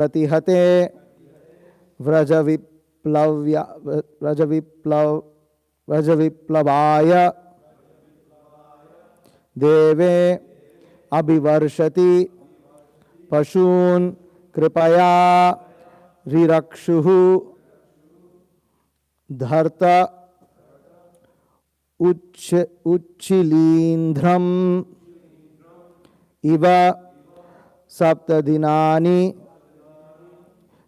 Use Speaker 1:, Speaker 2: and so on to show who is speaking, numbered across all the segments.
Speaker 1: प्रतिहते व्रजविप्लवाय देवे अभिवर्षति पशून् कृपया रिरक्षुः धर्त उच्छिलीन्ध्रम् इव सप्तदिनानि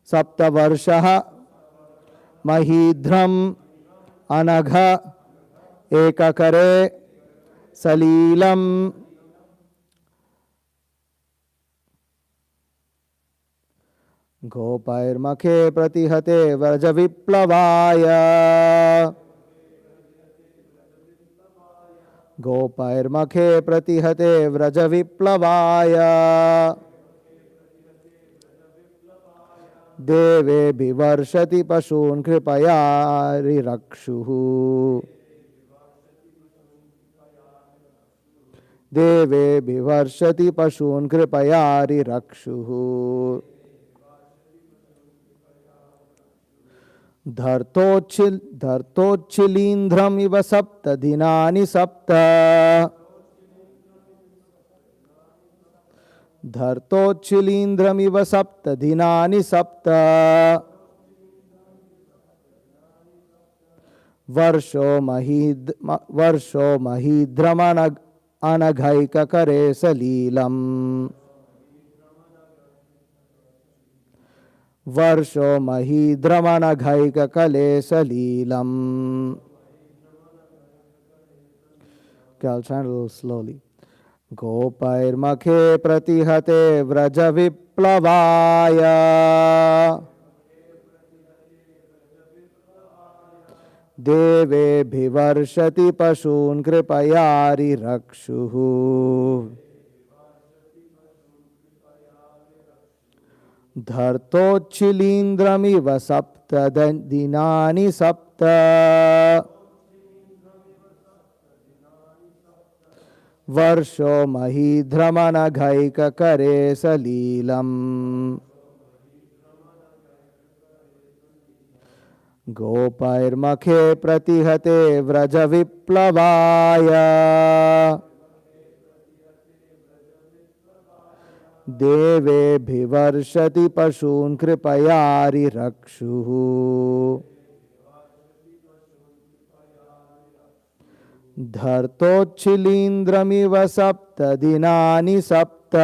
Speaker 1: सप्तवर्षः महीध्रम् अनघ एककरे सलीलम्। गोपैर्मखे प्रतिहते व्रजविप्लवाय गोपैर्मखे प्रतिहते व्रजविप्लवाय देवे विवर्षति पशून् कृपया रिरक्षुः देवे विवर्षति पशून् कृपया रिरक्षुः धर्तोच्छिलीन्ध्रम् इव सप्तदिनानि सप्त धर्तोच्छिलीन्ध्रमिव सप्तदिनानि सप्त वर्षो महीध्रमनघैककरे सलीलम् वर्षो महीध्रमनघैककले सलीलम्। Okay, I'll try a little slowly. गोपैर्मखे प्रतिहते व्रजविप्लवाय देवेभिवर्षति पशून् कृपया रिरक्षुः धर्तोच्छिलीन्द्रमिव सप्तदिनानि सप्त वर्षो महीध्रमनघैककरे सलीलम् गोपैर्मखे प्रतिहते व्रजविप्लवाय देवेभिवर्षति पशून् कृपया रिरक्षुः धर्तोच्छिलीन्द्रमिव सप्तदिनानि सप्त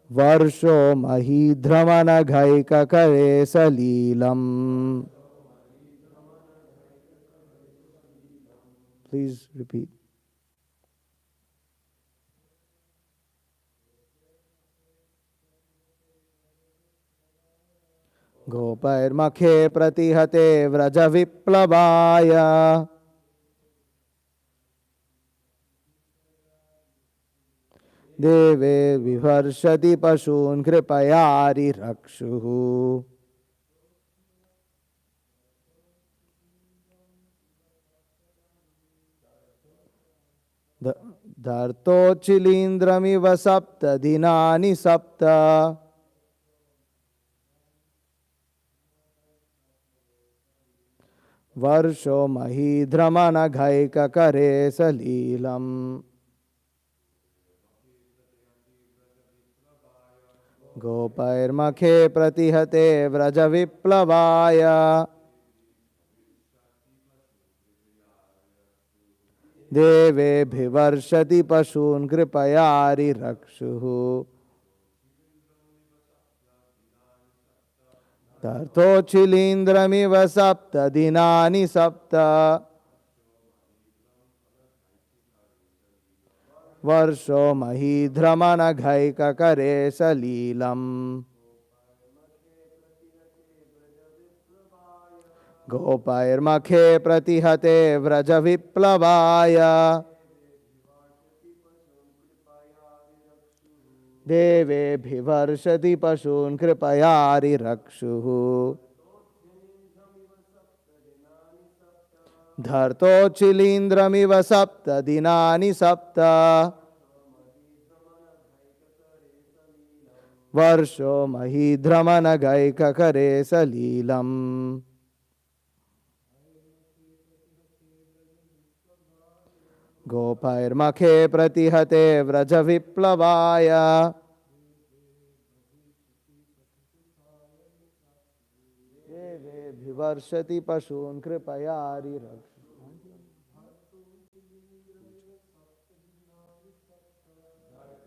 Speaker 1: वर्षो महीध्रमनघैककरे सलीलम्। Please repeat. गोपैर्मखे प्रतिहते व्रजविप्लवाय देवे विवर्षति पशून् कृपया रिरक्षुः धर्तोच्छिलीन्द्रमिव सप्तदिनानि सप्त वर्षो महीध्रमनघैककरे सलीलम् गोपैर्मखे प्रतिहते व्रजविप्लवाय देवेभिवर्षति पशून् कृपया रिरक्षुः धर्तोच्छिलीन्द्रमिव सप्तदिनानि सप्त वर्षो महीध्रमनघैककरे सलीलम् गोपैर्मखे प्रतिहते व्रजविप्लवाय देवेभिवर्षति पशून् कृपया रिरक्षुः धर्तोच्छिलीन्द्रमिव सप्तदिनानि सप्त Varsho mahidramana gaika kare salilam. Gopair makhe pratihate vraja viplavaya. Deve bhivarshati pashun kripayari raksh.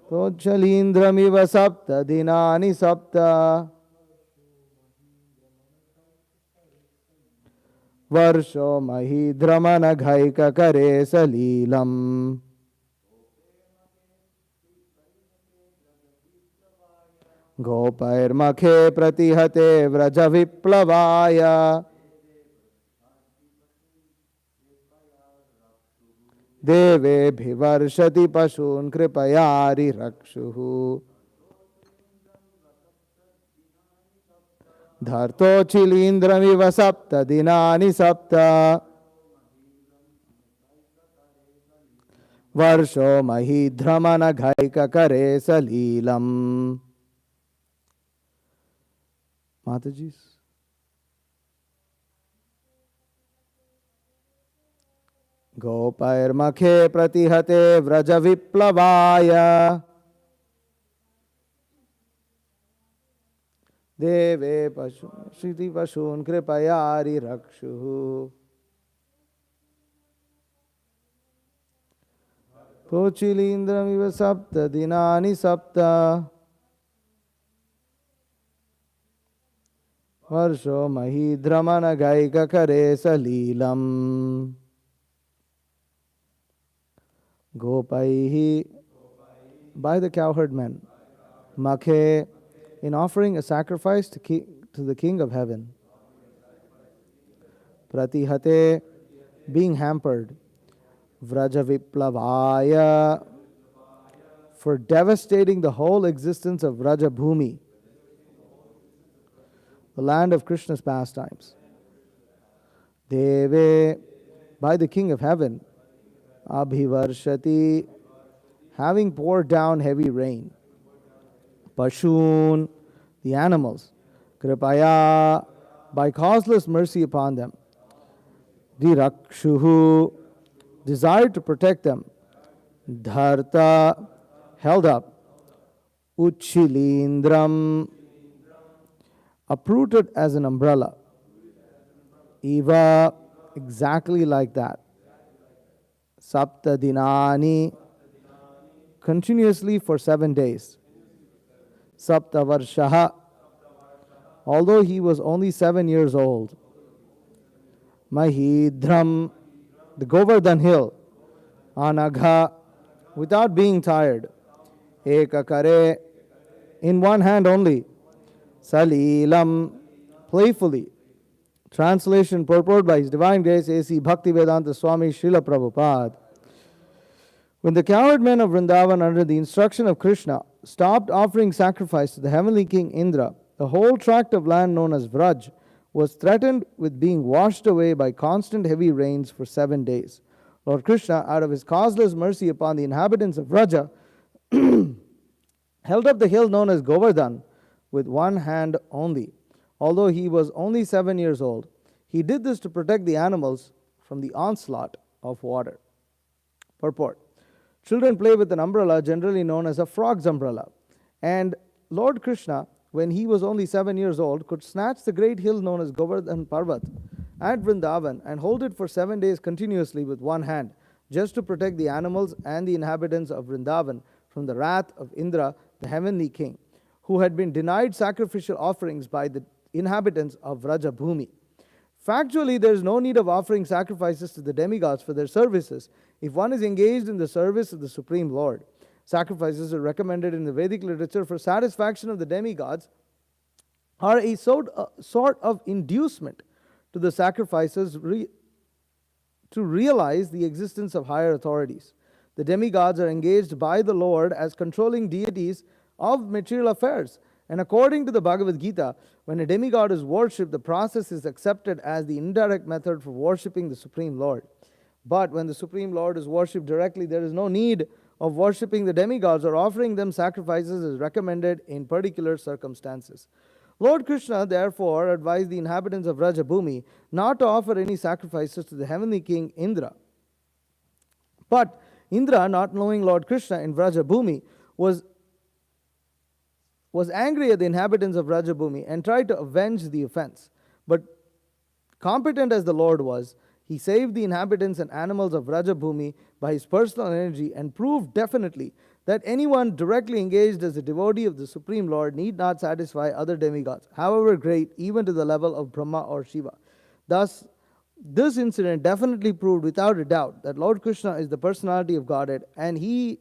Speaker 1: Tochalindram sapta dinani sapta. Varsho mahidramana ghaika kare salilam. Gopair makhe pratihate vraja viplavaya. Deve bhivarshati pashun kripayari rakshuhu. Dharto chilindramiva sapta dinani sapta. Varsho mahidramana ghaika kare salilam. Mataji's. Gopair makhe pratihate vraja viplavaya. Deve shiti pashun kripayari rakshuhu. Tochilindram sapta dinani sapta. Varsho mahidramana gaika kare salilam. Gopaihi, by the cowherd men. Makhe, in offering a sacrifice to the King of Heaven. Pratihate, being hampered. Vraja viplavaya, for devastating the whole existence of Vraja Bhumi, the land of Krishna's pastimes. Deve, by the King of Heaven. Abhivarshati, having poured down heavy rain. Pashun, the animals. Kripaya, by causeless mercy upon them. Dirakshuhu, desired to protect them. Dharta, held up. Uchilindram, uprooted as an umbrella. Eva, exactly like that. Sapta dinani, continuously for 7 days. Sapta varshaha, although he was only 7 years old. Mahidram, the Govardhan hill. Anagha, without being tired. Ekakare, in one hand only. Salilam, playfully. Translation purport by His Divine Grace A.C. Bhaktivedanta Swami Srila Prabhupada. When the cowherd men of Vrindavan, under the instruction of Krishna, stopped offering sacrifice to the heavenly king Indra, the whole tract of land known as Vraj was threatened with being washed away by constant heavy rains for 7 days. Lord Krishna, out of his causeless mercy upon the inhabitants of Vraja, held up the hill known as Govardhan with one hand only. Although he was only 7 years old, he did this to protect the animals from the onslaught of water. Purport. Children play with an umbrella generally known as a frog's umbrella. And Lord Krishna, when he was only 7 years old, could snatch the great hill known as Govardhan Parvat at Vrindavan and hold it for 7 days continuously with one hand, just to protect the animals and the inhabitants of Vrindavan from the wrath of Indra, the heavenly king, who had been denied sacrificial offerings by the inhabitants of Vraja Bhumi. Factually, there is no need of offering sacrifices to the demigods for their services if one is engaged in the service of the Supreme Lord. Sacrifices are recommended in the Vedic literature for satisfaction of the demigods are a sort of inducement to the sacrifices to realize the existence of higher authorities. The demigods are engaged by the Lord as controlling deities of material affairs. And according to the Bhagavad Gita, when a demigod is worshipped, the process is accepted as the indirect method for worshipping the Supreme Lord. But when the Supreme Lord is worshipped directly, there is no need of worshipping the demigods or offering them sacrifices is recommended in particular circumstances. Lord Krishna therefore advised the inhabitants of Rajabhumi not to offer any sacrifices to the heavenly king Indra. But Indra, not knowing Lord Krishna in Vrajabhumi, was angry at the inhabitants of Rajabhumi and tried to avenge the offense. But competent as the Lord was, he saved the inhabitants and animals of Rajabhumi by his personal energy and proved definitely that anyone directly engaged as a devotee of the Supreme Lord need not satisfy other demigods, however great, even to the level of Brahma or Shiva. Thus, this incident definitely proved without a doubt that Lord Krishna is the personality of Godhead, and he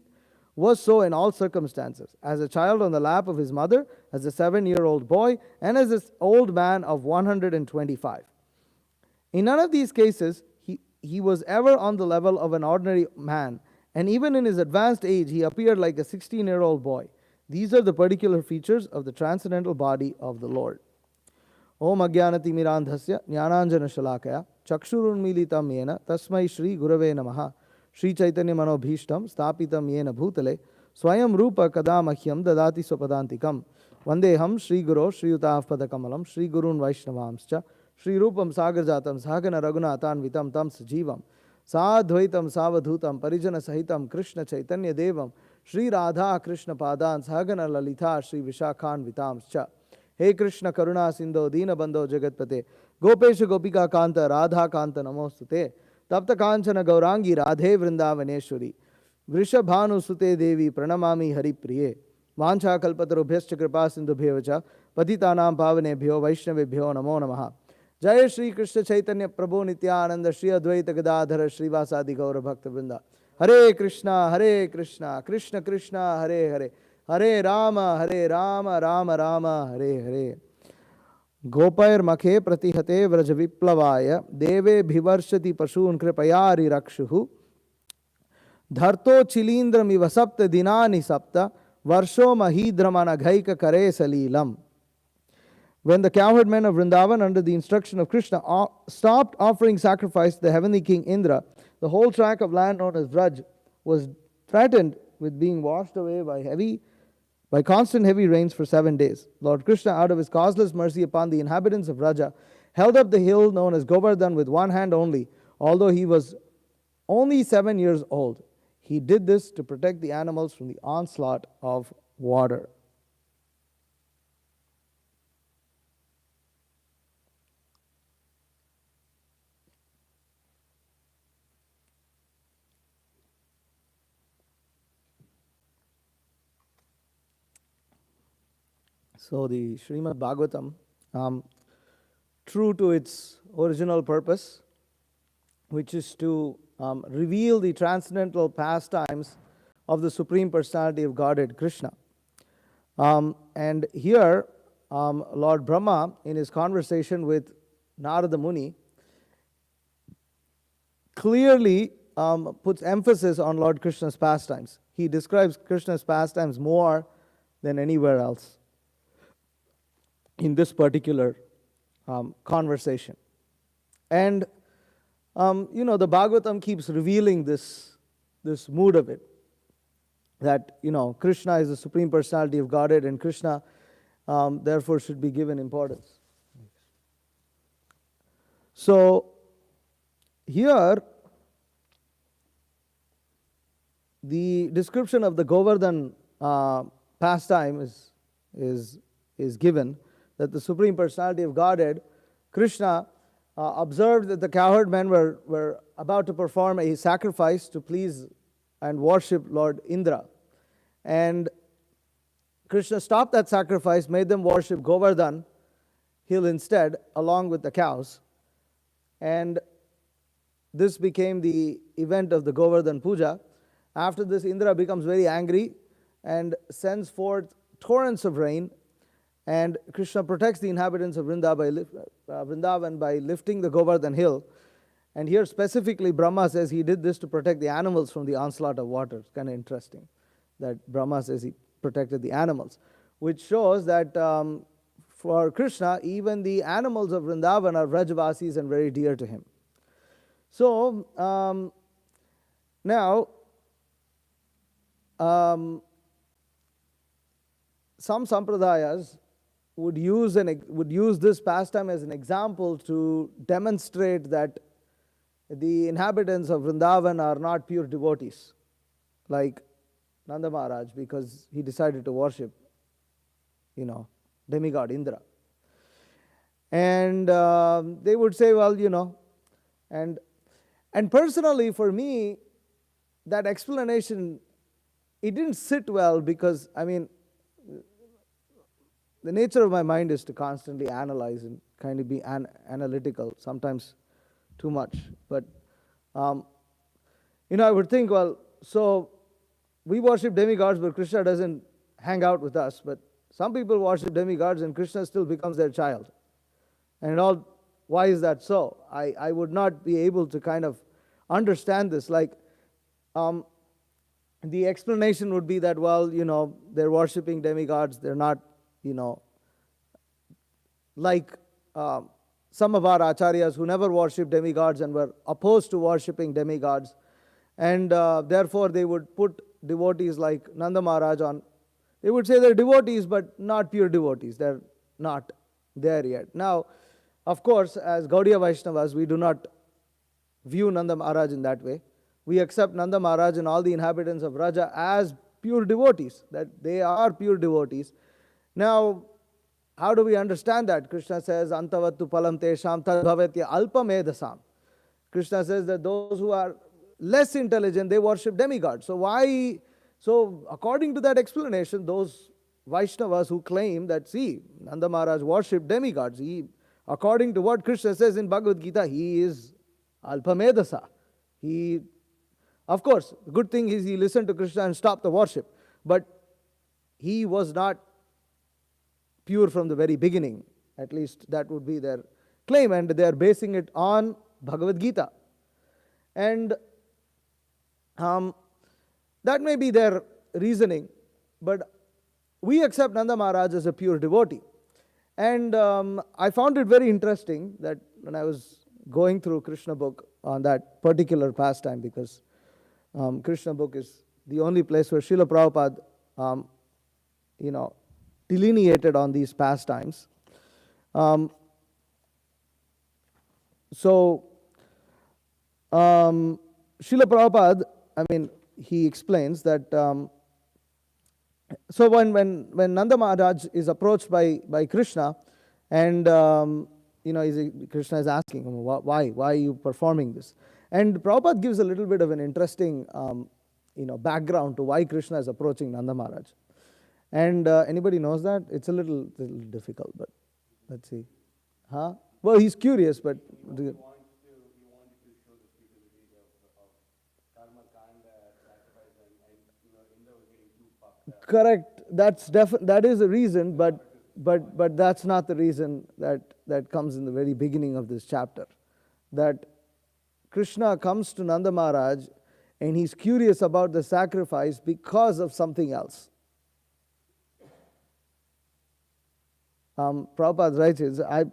Speaker 1: was so in all circumstances, as a child on the lap of his mother, as a 7-year-old boy, and as an old man of 125. In none of these cases, he was ever on the level of an ordinary man, and even in his advanced age, he appeared like a 16-year-old boy. These are the particular features of the transcendental body of the Lord. Om Ajnanatimirandhasya Jnananjana Shalakaya Chakshurunmilitam Yena Tasmai Shri Gurave Namaha Shri Chaitanya Manobhishtam Stapitam Yena Bhutale Swayam Rupa Kadamahyam Dadati Swapadantikam Vandeham Shri Guru Shri Utavpada Kamalam Shri Gurun Vaishnavamscha Shri Rupam Sagarjatam Sahagana Raghunathan Vitam Tam Sajivam Sadhvaitam Savadhutam Parijana Sahitam Krishna Chaitanya Devam Shri Radha Krishna Padan Sahagana Lalita Shri Vishakhan Vitamscha. He Krishna Karuna Sindho Dina Bandho Jagatpate Gopesha Gopika Kanta Radha Kanta Namostute Tapta Kanchana Gaurangi Radhe Vrindavaneshwari Vrishabhanu Sute Devi Pranamami Hari Priye Vancha Kalpatarubhyascha Kripa Sindhubhyevacha Patitanam Pavanebhyo Vaishnavebhyo Namo Namaha. Jai Shri Krishna Chaitanya Prabhu Nityananda Shri Advaita Gadadhara Shri Vasadi Gaura Bhakta Vrinda. Hare Krishna Krishna Krishna Hare Hare Hare Rama Rama Rama Hare Hare. Gopair Makhe Pratihate Vrajaviplavaya Deve Bhivarshati Pashun Kripayari Rakshuhu Dharto Chilindram Ivasapta Dinani Sapta Varsho Mahidramanaghika Kare Salilam. When the cowherd men of Vrindavan, under the instruction of Krishna, stopped offering sacrifice to the heavenly king Indra, the whole tract of land known as Vraj was threatened with being washed away by constant heavy rains for 7 days. Lord Krishna, out of his causeless mercy upon the inhabitants of Vraja, held up the hill known as Govardhan with one hand only, although he was only 7 years old. He did this to protect the animals from the onslaught of water. So the Srimad Bhagavatam, true to its original purpose, which is to reveal the transcendental pastimes of the Supreme Personality of Godhead, Krishna. And here, Lord Brahma, in his conversation with Narada Muni, clearly puts emphasis on Lord Krishna's pastimes. He describes Krishna's pastimes more than anywhere else in this particular conversation. And, the Bhagavatam keeps revealing this mood of it, that, Krishna is the Supreme Personality of Godhead, and Krishna, therefore, should be given importance. So, here, the description of the Govardhan pastime is given, that the Supreme Personality of Godhead, Krishna, observed that the cowherd men were about to perform a sacrifice to please and worship Lord Indra. And Krishna stopped that sacrifice, made them worship Govardhan hill instead, along with the cows. And this became the event of the Govardhan Puja. After this, Indra becomes very angry and sends forth torrents of rain. And Krishna protects the inhabitants of Vrindavan by lifting the Govardhan hill. And here specifically Brahma says he did this to protect the animals from the onslaught of water. It's kind of interesting that Brahma says he protected the animals, which shows that for Krishna, even the animals of Vrindavan are Vrajavasis and very dear to him. So now um, some sampradayas would use this pastime as an example to demonstrate that the inhabitants of Vrindavan are not pure devotees, like Nanda Maharaj, because he decided to worship, demigod Indra. And they would say, well, and personally for me, that explanation, it didn't sit well, because, the nature of my mind is to constantly analyze and kind of be analytical, sometimes too much. But, I would think, well, so we worship demigods, but Krishna doesn't hang out with us. But some people worship demigods and Krishna still becomes their child. And why is that so? I would not be able to kind of understand this. Like, the explanation would be that, well, they're worshipping demigods, they're not, like some of our acharyas who never worshipped demigods and were opposed to worshipping demigods, and therefore they would put devotees like Nanda Maharaj on. They would say they're devotees, but not pure devotees. They're not there yet. Now, of course, as Gaudiya Vaishnavas, we do not view Nanda Maharaj in that way. We accept Nanda Maharaj and all the inhabitants of Raja as pure devotees, that they are pure devotees. Now, how do we understand that? Krishna says, Antavattu palam tesham tad bhavetya alpamedasam. Krishna says that those who are less intelligent, they worship demigods. So according to that explanation, those Vaishnavas who claim that, see, Nanda Maharaj worshipped demigods, according to what Krishna says in Bhagavad Gita, he is alpamedasa. Of course, the good thing is he listened to Krishna and stopped the worship. But he was not pure from the very beginning. At least that would be their claim. And they are basing it on Bhagavad Gita. And that may be their reasoning. But we accept Nanda Maharaj as a pure devotee. And I found it very interesting that when I was going through Krishna book on that particular pastime, because Krishna book is the only place where Srila Prabhupada, delineated on these pastimes. So, Srila Prabhupada, he explains that, so when Nanda Maharaj is approached by Krishna, and Krishna is asking him, why are you performing this? And Prabhupada gives a little bit of an interesting background to why Krishna is approaching Nanda Maharaj. And anybody knows that? It's a little difficult, but let's see. Huh? Well, he's curious, but
Speaker 2: He wanted to show the futility of karma kanda sacrifice, and Indra was getting too puffed up.
Speaker 1: Correct. That is a reason, but that's not the reason that comes in the very beginning of this chapter. That Krishna comes to Nanda Maharaj and he's curious about the sacrifice because of something else. Prabhupada writes, I'm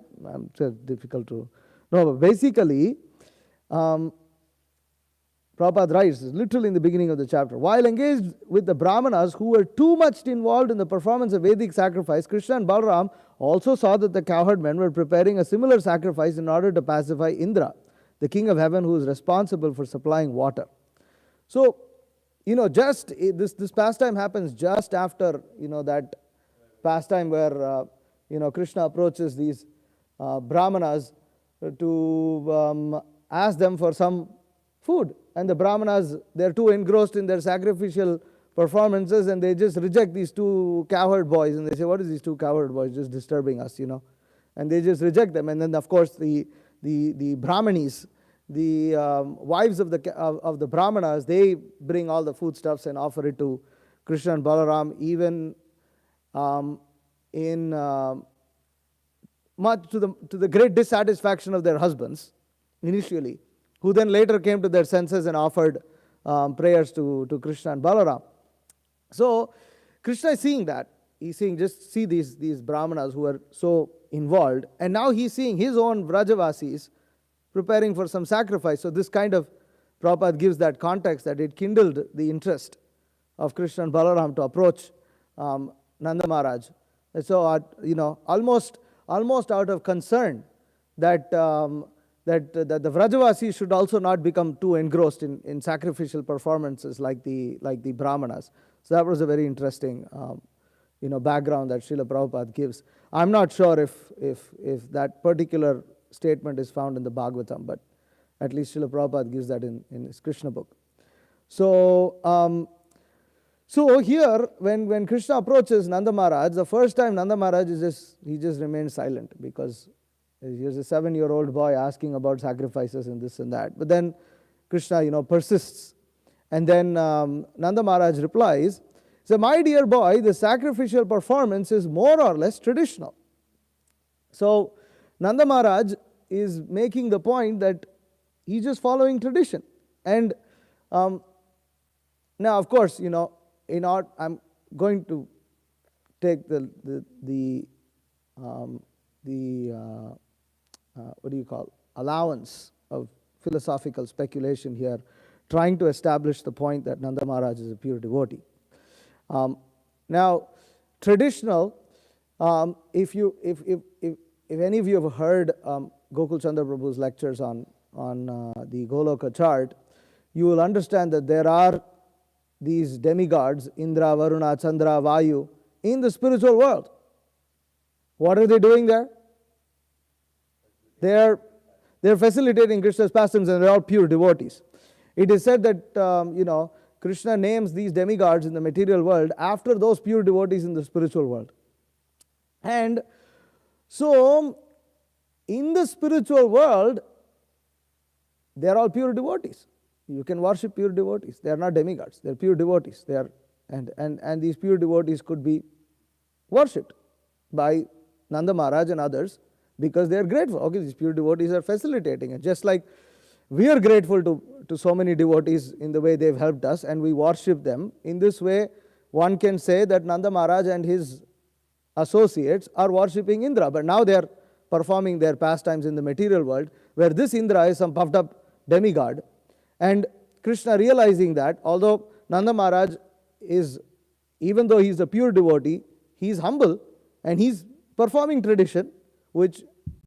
Speaker 1: difficult to know, but basically, Prabhupada writes, literally in the beginning of the chapter, while engaged with the Brahmanas who were too much involved in the performance of Vedic sacrifice, Krishna and Balaram also saw that the cowherd men were preparing a similar sacrifice in order to pacify Indra, the king of heaven who is responsible for supplying water. So, just this pastime happens just after, that pastime where, Krishna approaches these Brahmanas to ask them for some food. And the Brahmanas, they're too engrossed in their sacrificial performances, and they just reject these two cowherd boys. And they say, what is these two cowherd boys just disturbing us, And they just reject them. And then, of course, the Brahmanis, the wives of the Brahmanas, they bring all the foodstuffs and offer it to Krishna and Balaram, even in much to the great dissatisfaction of their husbands initially, who then later came to their senses and offered prayers to Krishna and Balaram. So Krishna is seeing that. He's seeing, just see these Brahmanas who are so involved, and now he's seeing his own Vrajavasis preparing for some sacrifice. So this kind of, Prabhupada gives that context, that it kindled the interest of Krishna and Balaram to approach Nanda Maharaj. And so, almost out of concern that that the Vrajavasi should also not become too engrossed in sacrificial performances like the Brahmanas. So that was a very interesting background that Srila Prabhupada gives. I'm not sure if that particular statement is found in the Bhagavatam, but at least Srila Prabhupada gives that in his Krishna book. So so here, when Krishna approaches Nanda Maharaj, the first time Nanda Maharaj he just remains silent, because here's a 7-year-old boy asking about sacrifices and this and that. But then Krishna, persists. And then Nanda Maharaj replies, so, my dear boy, the sacrificial performance is more or less traditional. So, Nanda Maharaj is making the point that he's just following tradition. And now, of course, I'm going to take the allowance of philosophical speculation here, trying to establish the point that Nanda Maharaj is a pure devotee. Now, traditional. If any of you have heard Gokul Chandra Prabhu's lectures on the Goloka chart, you will understand that there are these demigods, Indra, Varuna, Chandra, Vayu, in the spiritual world. What are they doing there? They're facilitating Krishna's pastimes, and they're all pure devotees. It is said that Krishna names these demigods in the material world after those pure devotees in the spiritual world. And so, in the spiritual world, they are all pure devotees. You can worship pure devotees. They are not demigods. They are pure devotees. They are, and these pure devotees could be worshipped by Nanda Maharaj and others because they are grateful. Okay, these pure devotees are facilitating it. Just like we are grateful to so many devotees in the way they've helped us, and we worship them. In this way, one can say that Nanda Maharaj and his associates are worshipping Indra, but now they are performing their pastimes in the material world, where this Indra is some puffed up demigod. And Krishna, realizing that, although Nanda Maharaj is, even though he is a pure devotee, he is humble and he is performing tradition, which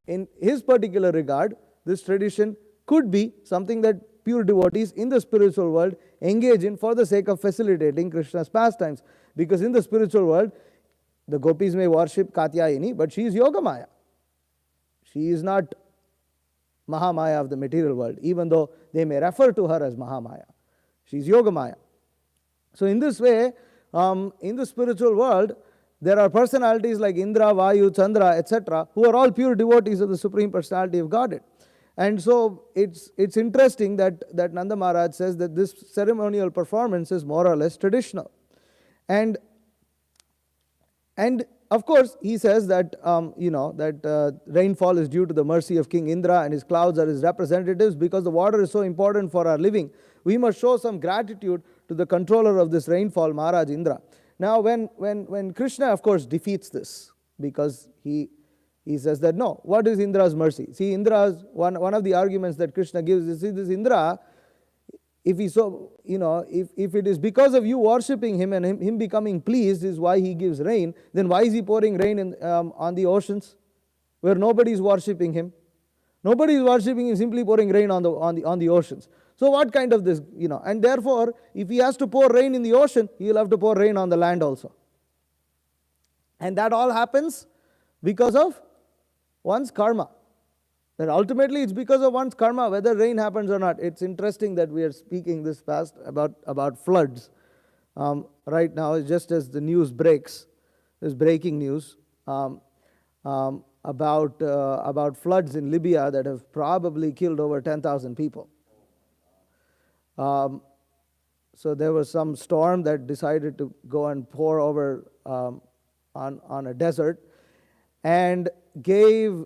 Speaker 1: in his particular regard, this tradition could be something that pure devotees in the spiritual world engage in for the sake of facilitating Krishna's pastimes. Because in the spiritual world, the gopis may worship Katyayini, but she is Yogamaya. She is not Mahamaya of the material world, even though they may refer to her as Mahamaya. She is Yogamaya. So in this way, in the spiritual world, there are personalities like Indra, Vayu, Chandra, etc., who are all pure devotees of the Supreme Personality of Godhead. And so it's interesting that Nanda Maharaj says that this ceremonial performance is more or less traditional. And of course, he says that rainfall is due to the mercy of King Indra, and his clouds are his representatives. Because the water is so important for our living, we must show some gratitude to the controller of this rainfall, Maharaj Indra. Now, when Krishna, of course, defeats this, because he says that no, what is Indra's mercy? See, Indra's one of the arguments that Krishna gives is, see, this Indra, if it is because of you worshipping him and him becoming pleased is why he gives rain, then why is he pouring rain on the oceans where nobody is worshipping him? Nobody is worshipping him, simply pouring rain on the oceans. So what kind of this, and therefore, if he has to pour rain in the ocean, he will have to pour rain on the land also. And that all happens because of one's karma. That ultimately it's because of one's karma, whether rain happens or not. It's interesting that we are speaking this fast about floods. Right now, just as the news breaks, there's breaking news about floods in Libya that have probably killed over 10,000 people. So there was some storm that decided to go and pour over on a desert and gave,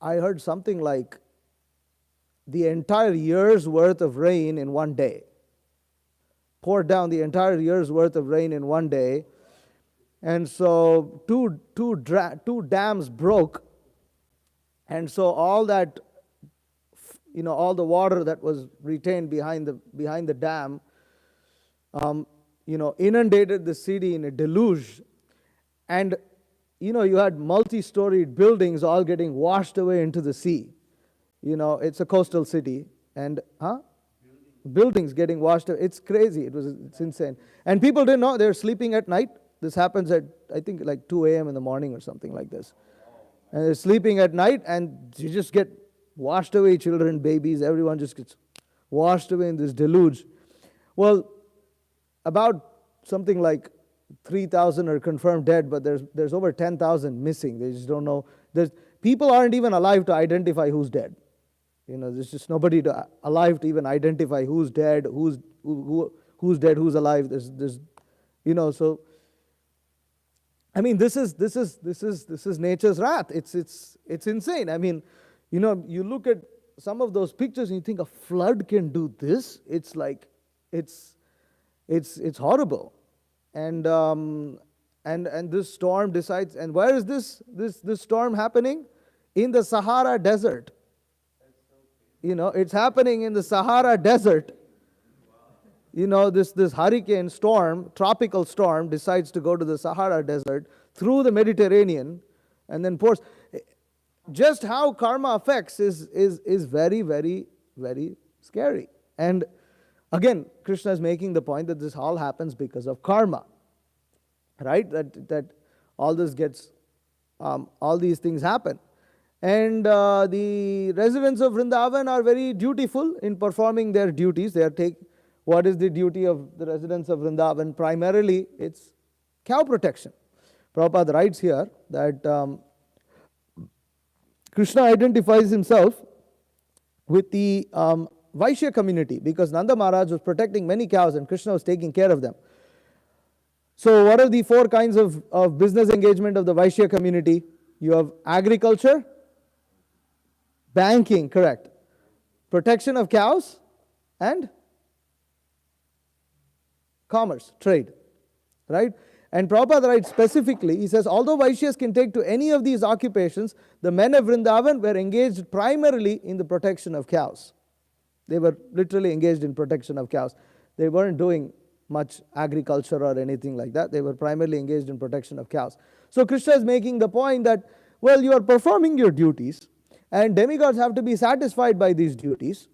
Speaker 1: I heard something like the entire year's worth of rain in one day. Poured down the entire year's worth of rain in one day. And so two dams broke. And so all that, all the water that was retained behind the dam inundated the city in a deluge. And, you had multi-storied buildings all getting washed away into the sea. It's a coastal city. And, buildings getting washed away. It's crazy. It's insane. And people didn't know. They're sleeping at night. This happens at, I think, like 2 a.m. in the morning or something like this. And they're sleeping at night, and you just get washed away. Children, babies, everyone just gets washed away in this deluge. Well, about something like 3,000 are confirmed dead, but there's over 10,000 missing. They just don't know. People aren't even alive to identify who's dead. There's just nobody alive to even identify who's dead, who's dead, who's alive. There's so. I mean, this is nature's wrath. It's insane. I mean, you look at some of those pictures and you think a flood can do this. It's like, it's horrible. And this storm decides. And where is this storm happening? In the Sahara Desert. It's happening in the Sahara Desert. This hurricane storm, tropical storm, decides to go to the Sahara Desert through the Mediterranean and then pours. Just how karma affects is very, very, very scary. And again, Krishna is making the point that this all happens because of karma. Right? That all this gets, all these things happen. And the residents of Vrindavan are very dutiful in performing their duties. What is the duty of the residents of Vrindavan? Primarily, it's cow protection. Prabhupada writes here that Krishna identifies himself with the Vaishya community because Nanda Maharaj was protecting many cows and Krishna was taking care of them. So what are the 4 kinds of business engagement of the Vaishya community? You have agriculture, banking, correct, protection of cows, and commerce, trade, right? And Prabhupada writes specifically, he says, although Vaishyas can take to any of these occupations, the men of Vrindavan were engaged primarily in the protection of cows. They were literally engaged in protection of cows. They weren't doing much agriculture or anything like that. They were primarily engaged in protection of cows. So Krishna is making the point that, well, you are performing your duties, and demigods have to be satisfied by these duties.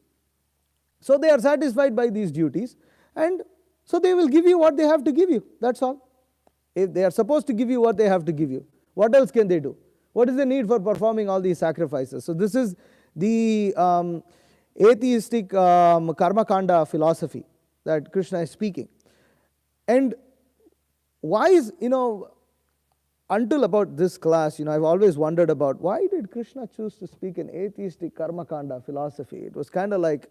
Speaker 1: So they are satisfied by these duties, and so they will give you what they have to give you. That's all. If they are supposed to give you what they have to give you, what else can they do? What is the need for performing all these sacrifices? So this is the atheistic karma kanda philosophy that Krishna is speaking. And why is, until about this class, I've always wondered about why did Krishna choose to speak an atheistic karma kanda philosophy? It was kind of like,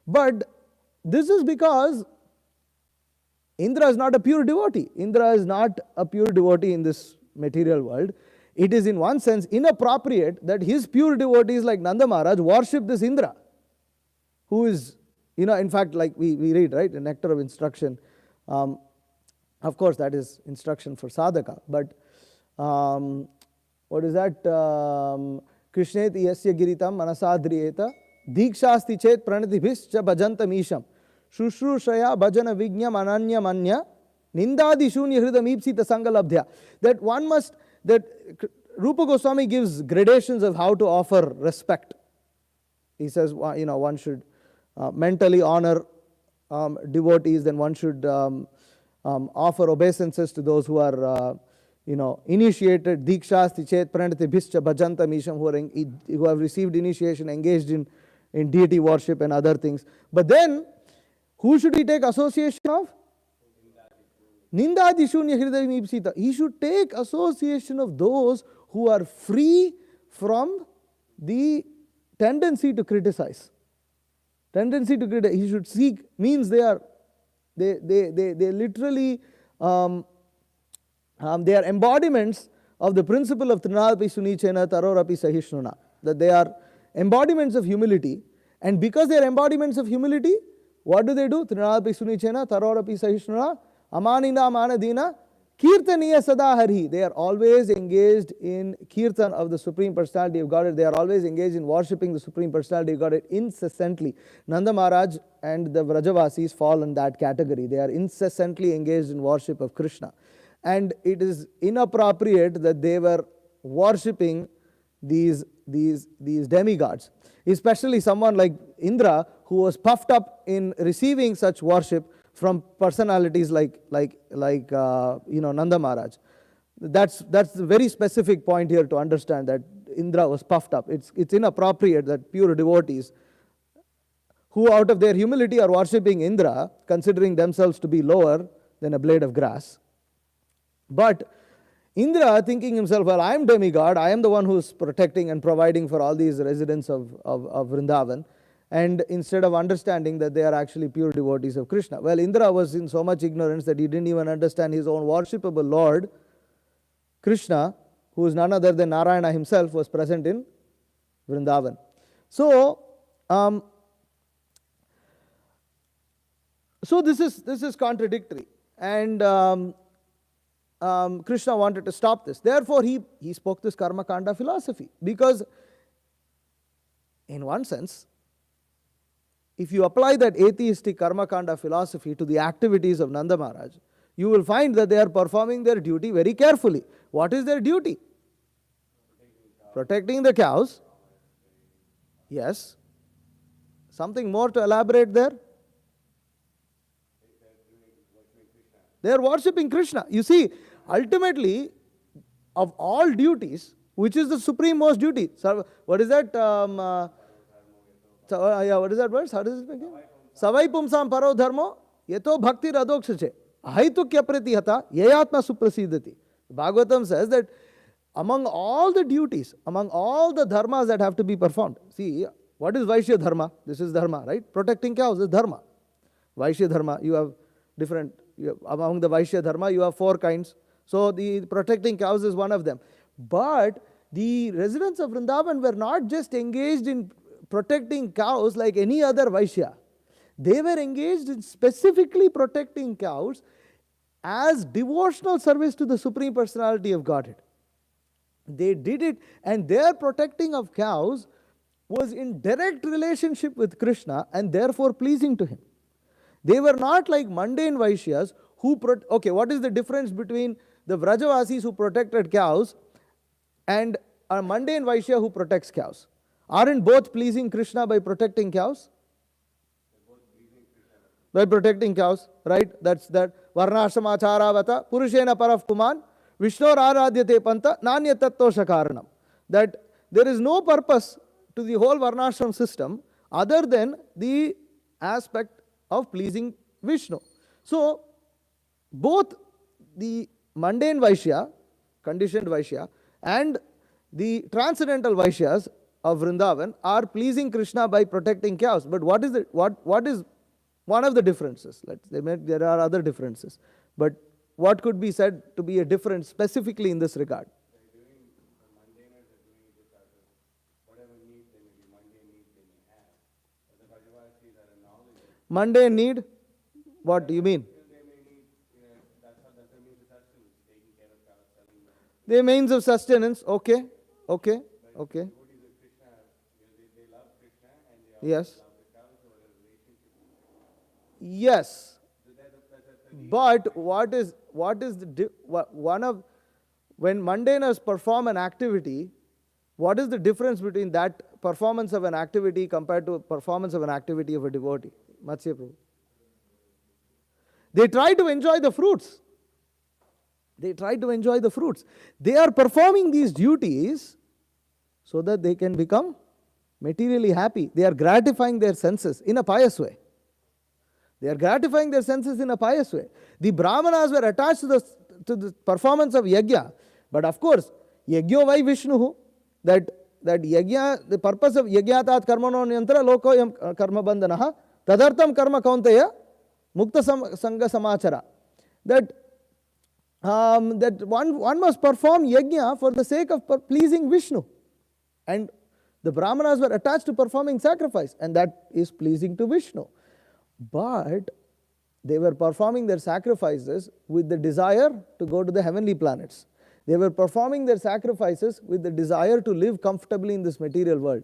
Speaker 1: but this is because Indra is not a pure devotee. Indra is not a pure devotee in this material world. It is in one sense inappropriate that his pure devotees like Nanda Maharaj worship this Indra, who is, in fact, like we read, right, the nectar of instruction. Of course, that is instruction for sadhaka. But what is that? Krishneti yasya giritam manasadriyeta dikshasti chet pranatibhischa bhajantam isham Shushrushraya bhajana vigyam ananya manya nindadi shunya hridam ipsita sangalabdhya. That Rupa Goswami gives gradations of how to offer respect. He says, one should mentally honor devotees, then one should offer obeisances to those who are, initiated, dikshasti chet pranatibhischa bhajantam isham, who have received initiation, engaged in deity worship and other things. But then, who should he take association of? Nindadi shunya hridayam ipsita. He should take association of those who are free from the tendency to criticize. He should seek, means they literally, they are embodiments of the principle of Trinadapi Sunichena Tarorapi Sahishnuna. That they are embodiments of humility. And because they are embodiments of humility, what do? Trinadapi Sunichena Tarorapi Sahishnuna Amanina Manadina Kirtaniya Sada Hari. They are always engaged in Kirtan of the Supreme Personality of Godhead. They are always engaged in worshipping the Supreme Personality of Godhead incessantly. Nanda Maharaj and the Vrajavasis fall in that category. They are incessantly engaged in worship of Krishna. And it is inappropriate that they were worshipping these demigods. Especially someone like Indra, who was puffed up in receiving such worship from personalities like Nanda Maharaj. That's the very specific point here to understand, that Indra was puffed up. It's inappropriate that pure devotees who out of their humility are worshipping Indra, considering themselves to be lower than a blade of grass. But Indra, thinking himself, well, I am demigod, I am the one who is protecting and providing for all these residents of Vrindavan, and instead of understanding that they are actually pure devotees of Krishna. Well, Indra was in so much ignorance that he didn't even understand his own worshipable Lord, Krishna, who is none other than Narayana himself, was present in Vrindavan. So this is contradictory, and Krishna wanted to stop this. Therefore, he spoke this karma kanda philosophy, because in one sense, if you apply that atheistic karma kanda philosophy to the activities of Nanda Maharaj, you will find that they are performing their duty very carefully. What is their duty? Protecting the cows. Yes. Something more to elaborate there? They are worshipping Krishna. You see, ultimately, of all duties, which is the supreme most duty? So, what is that? What is that verse? How does it begin? Savai pumsam paro dharmo yeto bhakti radokshache ahaitukya pratihata yayatma suprasidati. Bhagavatam says that among all the duties, among all the dharmas that have to be performed, see, what is Vaishya dharma? This is dharma, right? Protecting cows is dharma. Vaishya dharma, you have different, among the Vaishya dharma, you have 4 kinds. So the protecting cows is one of them. But the residents of Vrindavan were not just engaged in protecting cows like any other Vaishya. They were engaged in specifically protecting cows as devotional service to the Supreme Personality of Godhead. They did it, and their protecting of cows was in direct relationship with Krishna and therefore pleasing to him. They were not like mundane Vaishyas who, okay, what is the difference between the Vrajavasis who protected cows and a mundane Vaishya who protects cows? Aren't both pleasing Krishna by protecting cows? By protecting cows, right? That's that. Varnashamacharavata purushena paraf puman vishnor aradhyate panta nanya tattosha karanam. That there is no purpose to the whole varnashram system other than the aspect of pleasing Vishnu. So, both the mundane Vaishya, conditioned Vaishya, and the transcendental Vaishyas of Vrindavan are pleasing Krishna by protecting cows. But what is one of the differences? There are other differences. But what could be said to be a difference specifically in this regard? Mundane need? What do you mean? Their means of sustenance, okay. Yes. Yes. But what is the one of, when mundaners perform an activity, what is the difference between that performance of an activity compared to performance of an activity of a devotee? Matsya Prabhu. They try to enjoy the fruits. They are performing these duties so that they can become materially happy. They are gratifying their senses in a pious way. The Brahmanas were attached to the performance of yajna. But of course, yajno vai Vishnu, that yajna, the purpose of yajnatat karmano nyantra loko yam karma bandhanaha tadartam karma kaunteya mukta sangha samachara. That one must perform yajna for the sake of pleasing Vishnu. And the Brahmanas were attached to performing sacrifice, and that is pleasing to Vishnu. But They were performing their sacrifices with the desire to go to the heavenly planets. They were performing their sacrifices with the desire to live comfortably in this material world.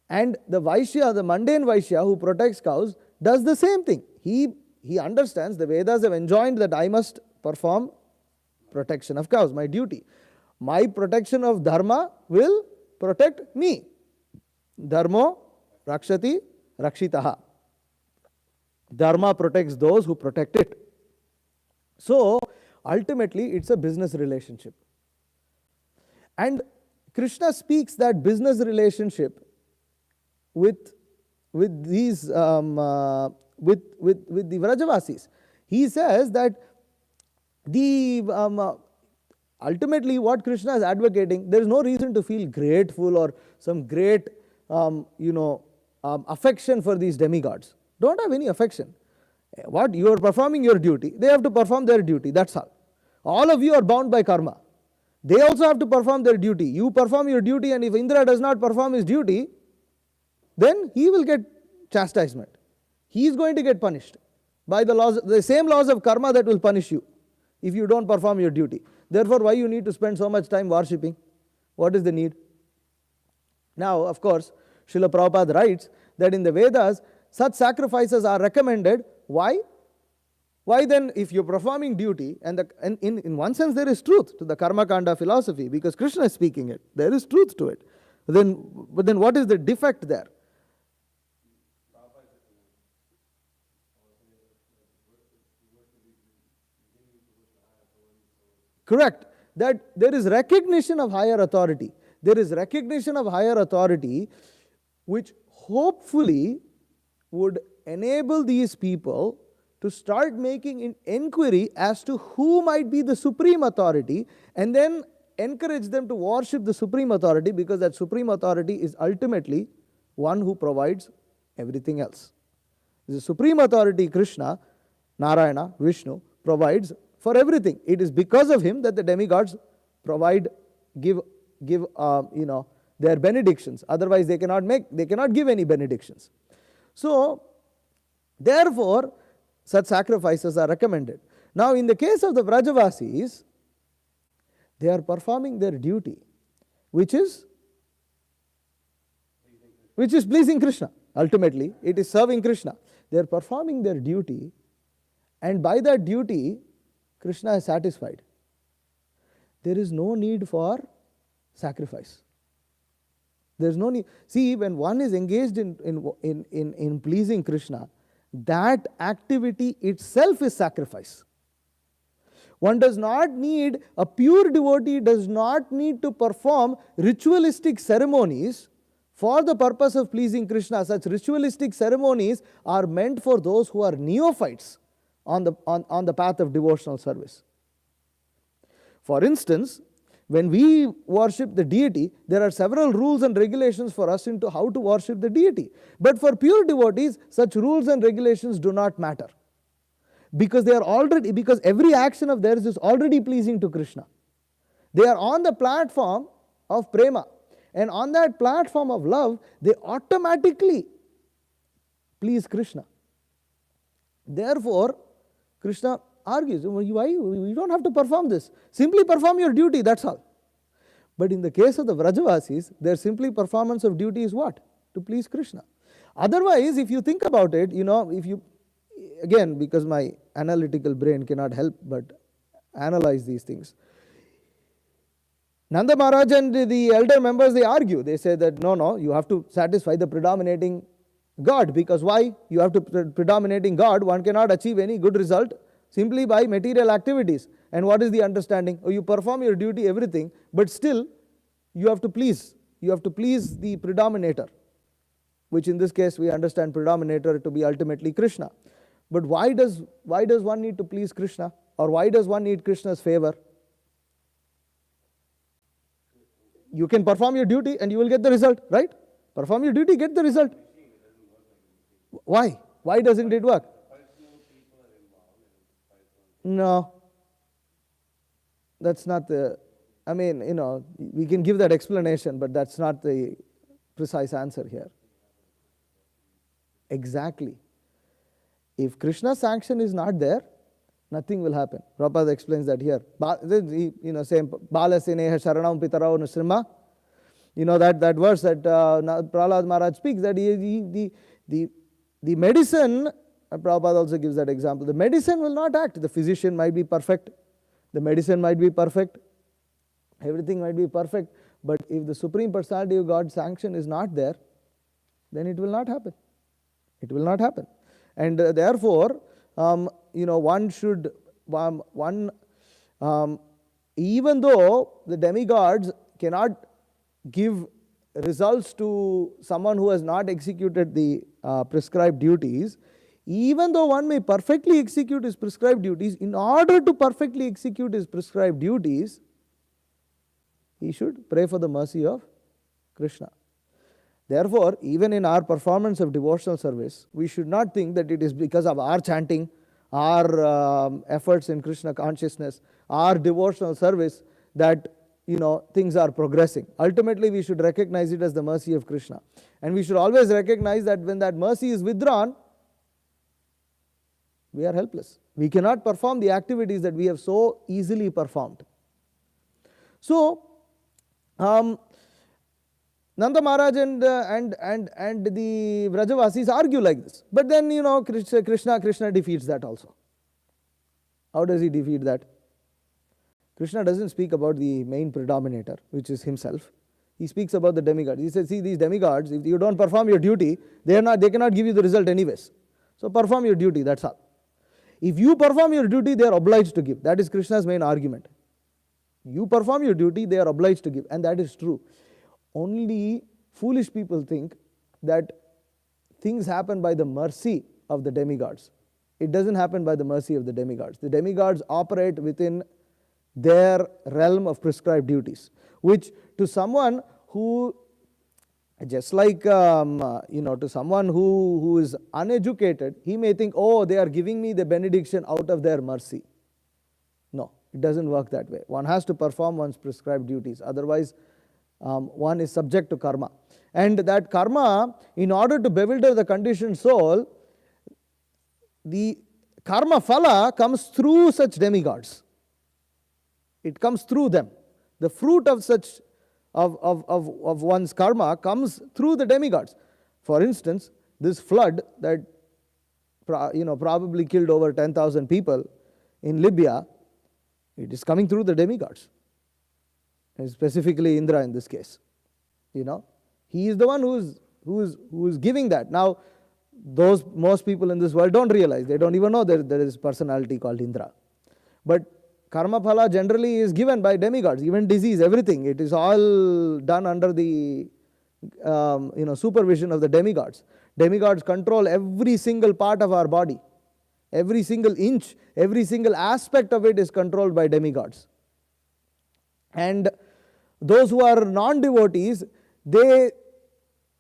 Speaker 1: And the Vaishya, the mundane Vaishya who protects cows, does the same thing. He understands the Vedas have enjoined that I must perform protection of cows, my duty. My protection of dharma will protect me. Dharmo rakshati rakshitaha. Dharma protects those who protect it. So, ultimately, it's a business relationship. And Krishna speaks that business relationship with these with the Vrajavasis. He says that the ultimately what Krishna is advocating, there is no reason to feel grateful or some great affection for these demigods. Don't have any affection. What? You are performing your duty, they have to perform their duty, that's all. All of you are bound by karma. They also have to perform their duty. You perform your duty, and if Indra does not perform his duty, then he will get chastisement. He is going to get punished by the laws, the same laws of karma that will punish you if you don't perform your duty. Therefore, why you need to spend so much time worshipping? What is the need? Now, of course, Srila Prabhupada writes that in the Vedas, such sacrifices are recommended. Why? Why then, if you're performing duty, and in one sense there is truth to the Karma Kanda philosophy, because Krishna is speaking it, there is truth to it. But then what is the defect there? Correct. That there is recognition of higher authority. There is recognition of higher authority which hopefully would enable these people to start making an inquiry as to who might be the supreme authority, and then encourage them to worship the supreme authority, because that supreme authority is ultimately one who provides everything else. The supreme authority, Krishna, Narayana, Vishnu, provides for everything. It is because of him that the demigods give their benedictions. Otherwise they cannot give any benedictions. So therefore such sacrifices are recommended. Now in the case of the Vrajavasis, they are performing their duty, which is pleasing Krishna. Ultimately it is serving Krishna. They are performing their duty, and by that duty Krishna is satisfied. There is no need for sacrifice. There is no need. See, when one is engaged in pleasing Krishna, that activity itself is sacrifice. One does not need, a pure devotee does not need to perform ritualistic ceremonies for the purpose of pleasing Krishna. Such ritualistic ceremonies are meant for those who are neophytes on the path of devotional service. For instance, when we worship the deity, there are several rules and regulations for us into how to worship the deity. But for pure devotees, such rules and regulations do not matter, because every action of theirs is already pleasing to Krishna. They are on the platform of prema, and on that platform of love, they automatically please Krishna. Therefore, Krishna argues, why? You don't have to perform this. Simply perform your duty, that's all. But in the case of the Vrajavasis, their simply performance of duty is what? To please Krishna. Otherwise, if you think about it, again, because my analytical brain cannot help but analyze these things. Nanda Maharaj and the elder members, they argue. They say that no, you have to satisfy the predominating God. Because why? You have to predominating God. One cannot achieve any good result simply by material activities. And what is the understanding? You perform your duty, everything, but still you have to please. You have to please the predominator, which in this case we understand predominator to be ultimately Krishna. But why does one need to please Krishna? Or why does one need Krishna's favor? You can perform your duty and you will get the result, right? Perform your duty, get the result. Why? Why doesn't it work? No. That's not we can give that explanation, but that's not the precise answer here. Exactly. If Krishna's sanction is not there, nothing will happen. Prabhupada explains that here. Same Balaseneha Sharanam Pitarao Nusrima. That verse that Prahlad Maharaj speaks, that the medicine, Prabhupada also gives that example. The medicine will not act. The physician might be perfect. The medicine might be perfect. Everything might be perfect. But if the Supreme Personality of God's sanction is not there, then it will not happen. It will not happen. And therefore, one should, even though the demigods cannot give results to someone who has not executed the prescribed duties, even though one may perfectly execute his prescribed duties, in order to perfectly execute his prescribed duties, he should pray for the mercy of Krishna. Therefore, even in our performance of devotional service, we should not think that it is because of our chanting, our efforts in Krishna consciousness, our devotional service that things are progressing. Ultimately, we should recognize it as the mercy of Krishna. And we should always recognize that when that mercy is withdrawn, we are helpless. We cannot perform the activities that we have so easily performed. So, Nanda Maharaj and the Vrajavasis argue like this. But then, Krishna defeats that also. How does he defeat that? Krishna doesn't speak about the main predominator, which is himself. He speaks about the demigods. He says, see, these demigods, if you don't perform your duty, they cannot give you the result anyways. So perform your duty, that's all. If you perform your duty, they are obliged to give. That is Krishna's main argument. You perform your duty, they are obliged to give. And that is true. Only foolish people think that things happen by the mercy of the demigods. It doesn't happen by the mercy of the demigods. The demigods operate within their realm of prescribed duties, which to someone who, just like, to someone who is uneducated, he may think, oh, they are giving me the benediction out of their mercy. No, it doesn't work that way. One has to perform one's prescribed duties. Otherwise, one is subject to karma. And that karma, in order to bewilder the conditioned soul, the karma phala comes through such demigods. It comes through them. The fruit of such of one's karma comes through the demigods. For instance, this flood that probably killed over 10,000 people in Libya, it is coming through the demigods. And specifically Indra in this case. He is the one who is giving that. Now, most people in this world don't realize. They don't even know there is a personality called Indra. But karma phala generally is given by demigods, even disease, everything. It is all done under the supervision of the demigods. Demigods control every single part of our body. Every single inch, every single aspect of it is controlled by demigods. And those who are non-devotees, they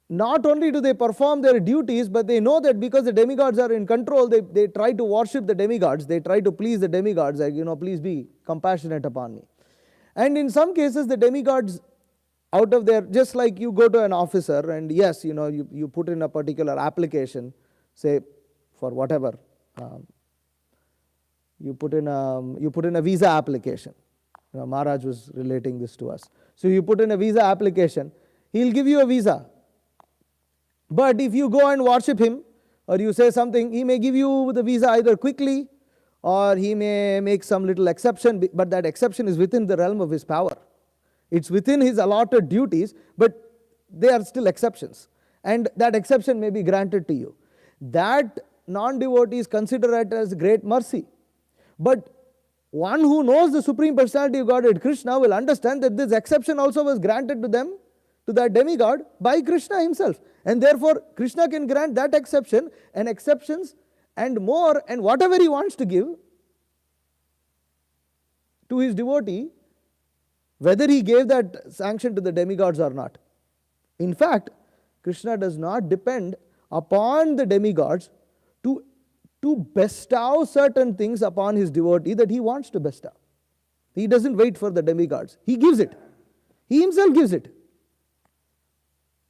Speaker 1: not only do they perform their duties, but they know that because the demigods are in control, they try to worship the demigods, they try to please the demigods, like, please be compassionate upon me. And in some cases, the demigods, out of their, just like you go to an officer and yes, you put in a particular application, say for whatever, you put in a visa application. Maharaj was relating this to us. So you put in a visa application, he'll give you a visa. But if you go and worship him, or you say something, he may give you the visa either quickly, or he may make some little exception, but that exception is within the realm of his power. It's within his allotted duties, but they are still exceptions. And that exception may be granted to you. That non-devotees consider it as great mercy. But one who knows the Supreme Personality of Godhead, Krishna, will understand that this exception also was granted to them, to that demigod, by Krishna himself. And therefore, Krishna can grant that exception and exceptions and more and whatever he wants to give to his devotee, whether he gave that sanction to the demigods or not. In fact, Krishna does not depend upon the demigods to bestow certain things upon his devotee that he wants to bestow. He doesn't wait for the demigods. He gives it. He himself gives it.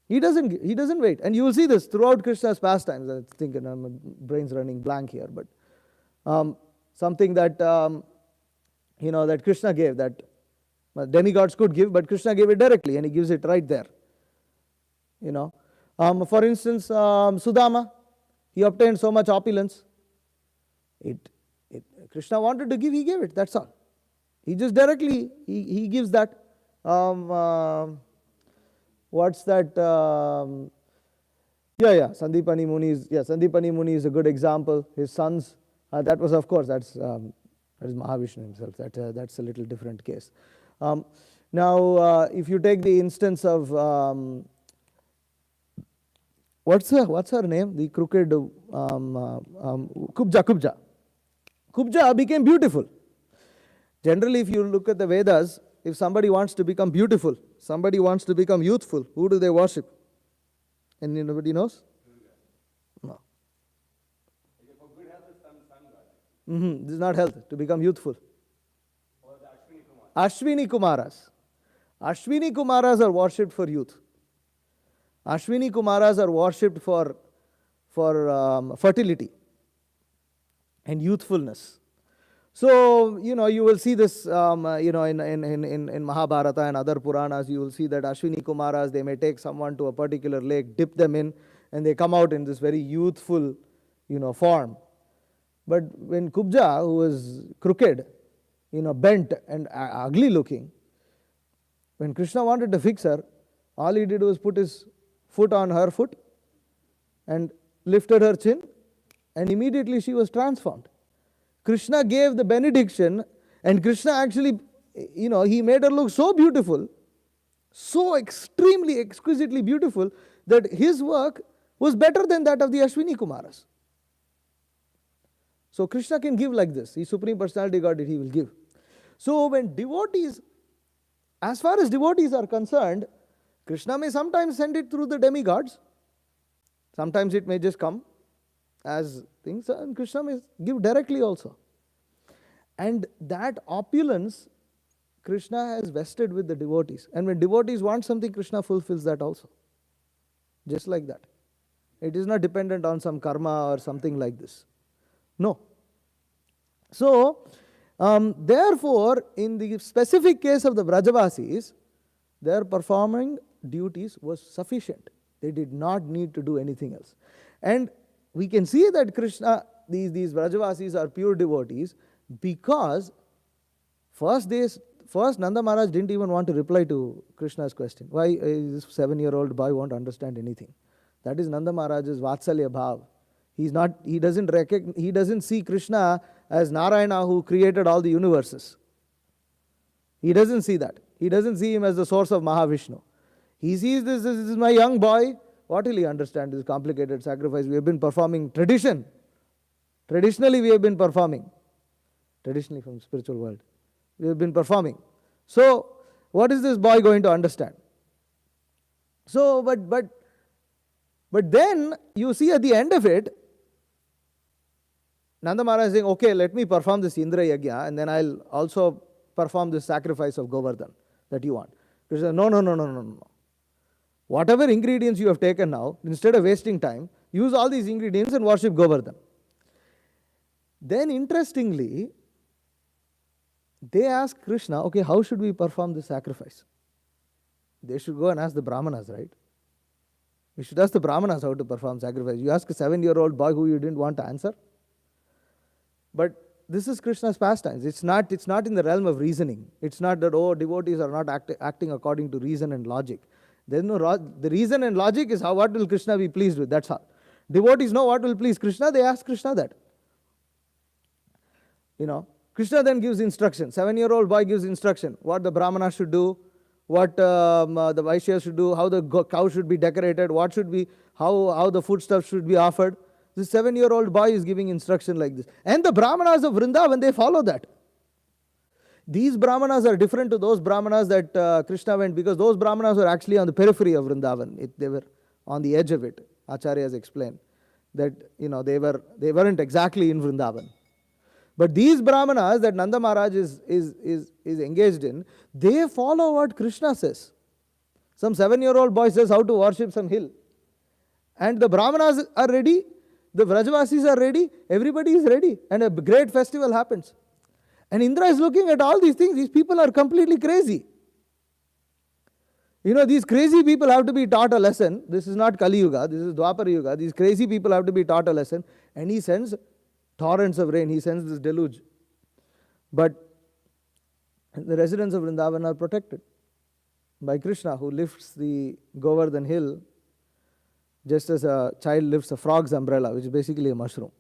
Speaker 1: He doesn't wait. And you will see this throughout Krishna's pastimes. I think my brain's running blank here, but something that that Krishna gave, that demigods could give, but Krishna gave it directly, and he gives it right there. For instance, Sudama, he obtained so much opulence. Krishna wanted to give, he gave it. That's all. He just directly he gives that. What's that? Sandipani Muni is a good example. His sons. That was, of course, that is Mahavishnu himself. That's a little different case. Now, if you take the instance of what's her name? The crooked Kubja. Kubja became beautiful. Generally, if you look at the Vedas, if somebody wants to become beautiful, somebody wants to become youthful, who do they worship? And anybody knows? No.
Speaker 2: For good health is sun god.
Speaker 1: This is not health, to become youthful.
Speaker 2: Or the Ashwini Kumaras.
Speaker 1: Ashwini Kumaras are worshipped for youth. Ashwini Kumaras are worshipped for fertility and youthfulness. So, you will see this, in Mahabharata and other Puranas, you will see that Ashwini Kumaras, they may take someone to a particular lake, dip them in, and they come out in this very youthful, form. But when Kubja, who was crooked, bent and ugly looking, when Krishna wanted to fix her, all he did was put his foot on her foot and lifted her chin, and immediately she was transformed. Krishna gave the benediction, and Krishna actually, he made her look so beautiful, so extremely, exquisitely beautiful, that his work was better than that of the Ashwini Kumaras. So Krishna can give like this. He's Supreme Personality Godhead, he will give. So when devotees, as far as devotees are concerned, Krishna may sometimes send it through the demigods. Sometimes it may just come as things, and Krishna may give directly also. And that opulence, Krishna has vested with the devotees. And when devotees want something, Krishna fulfills that also. Just like that. It is not dependent on some karma or something like this. No. So, therefore, in the specific case of the Vrajavasis, their performing duties was sufficient. They did not need to do anything else. And we can see that Krishna, these Vrajavasis are pure devotees, because first Nanda Maharaj didn't even want to reply to Krishna's question. Why this 7-year-old boy won't understand anything? That is Nanda Maharaj's Vatsalya Bhav. He doesn't see Krishna as Narayana who created all the universes. He doesn't see that. He doesn't see him as the source of Mahavishnu. He sees this is my young boy. What will he understand this complicated sacrifice? We have been performing tradition. Traditionally we have been performing. Traditionally from the spiritual world. We have been performing. So, what is this boy going to understand? So, but then you see at the end of it, Nanda Maharaj is saying, okay, let me perform this Indra Yajna, and then I'll also perform this sacrifice of Govardhan that you want. Krishna says, no. Whatever ingredients you have taken now, instead of wasting time, use all these ingredients and worship Govardhan. Then interestingly, they ask Krishna, okay, how should we perform this sacrifice? They should go and ask the Brahmanas, right? You should ask the Brahmanas how to perform sacrifice. You ask a 7-year-old boy who you didn't want to answer. But this is Krishna's pastimes. It's not in the realm of reasoning. It's not that, devotees are not acting according to reason and logic. There's no the reason and logic is what will Krishna be pleased with. That's all. Devotees know what will please Krishna. They ask Krishna that. Krishna then gives instruction. 7-year-old boy gives instruction. What the Brahmana should do, what the Vaishyas should do, how the cow should be decorated, what should be, how the foodstuff should be offered. This 7-year-old boy is giving instruction like this. And the Brahmanas of Vrindavan, they follow that. These Brahmanas are different to those Brahmanas that Krishna went, because those Brahmanas were actually on the periphery of Vrindavan. They were on the edge of it. Acharya has explained that they weren't exactly in Vrindavan. But these Brahmanas that Nanda Maharaj is engaged in, they follow what Krishna says. Some 7-year-old boy says how to worship some hill. And the Brahmanas are ready, the Vrajavasis are ready, everybody is ready, and a great festival happens. And Indra is looking at all these things. These people are completely crazy. These crazy people have to be taught a lesson. This is not Kali Yuga, this is Dwapara Yuga. These crazy people have to be taught a lesson. And he sends torrents of rain, he sends this deluge. But the residents of Vrindavan are protected by Krishna, who lifts the Govardhan hill just as a child lifts a frog's umbrella, which is basically a mushroom.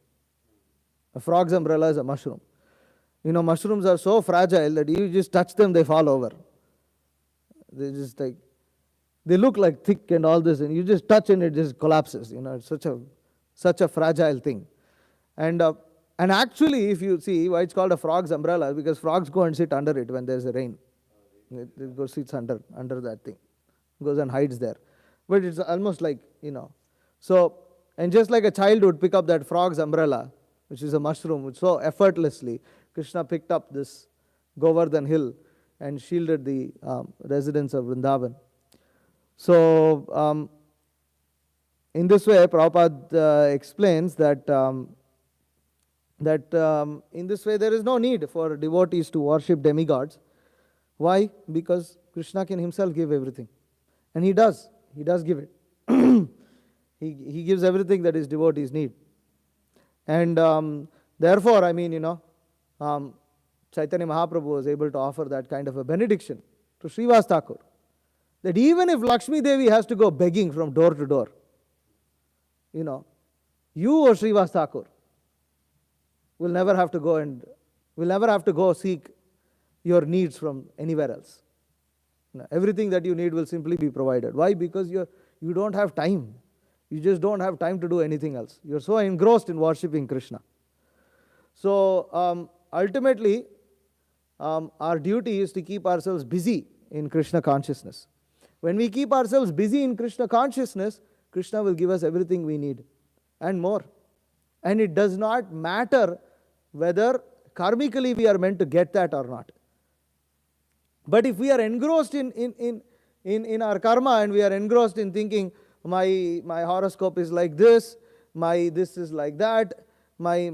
Speaker 1: A frog's umbrella is a mushroom. Mushrooms are so fragile that you just touch them, they fall over. They look like thick and all this, and you just touch and it just collapses. It's such a fragile thing. And actually, if you see why it's called a frog's umbrella, because frogs go and sit under it when there's a rain. It goes sits under that thing, goes and hides there. But it's almost like, So, and just like a child would pick up that frog's umbrella, which is a mushroom, so effortlessly, Krishna picked up this Govardhan hill and shielded the residents of Vrindavan. So, in this way, Prabhupada explains that in this way there is no need for devotees to worship demigods. Why? Because Krishna can himself give everything. And he does. He does give it. He gives everything that his devotees need. And therefore, Chaitanya Mahaprabhu was able to offer that kind of a benediction to Srivas Thakur, that even if Lakshmi Devi has to go begging from door to door, you or Srivas Thakur will never have to go seek your needs from anywhere else. Everything that you need will simply be provided. Why? Because you don't have time. You just don't have time to do anything else. You're so engrossed in worshipping Krishna. So ultimately, our duty is to keep ourselves busy in Krishna consciousness. When we keep ourselves busy in Krishna consciousness, Krishna will give us everything we need and more. And it does not matter whether karmically we are meant to get that or not. But if we are engrossed in our karma and we are engrossed in thinking, my horoscope is like this is like that, my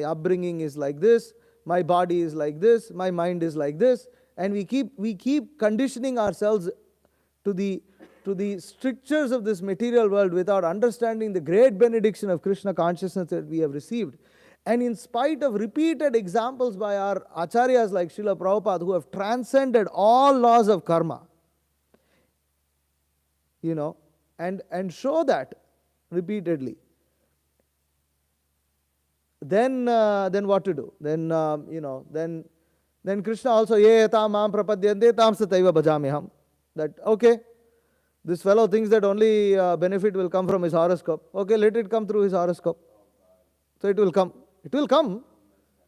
Speaker 1: upbringing is like this, my body is like this, my mind is like this, and we keep conditioning ourselves to the strictures of this material world without understanding the great benediction of Krishna consciousness that we have received. And in spite of repeated examples by our acharyas like Srila Prabhupada, who have transcended all laws of karma, and show that repeatedly, then what to do? Then Krishna also, ye etam mam prapadyante tam sataiva bhajamiham. That, okay, this fellow thinks that only benefit will come from his horoscope. Okay, let it come through his horoscope. So it will come. It will come,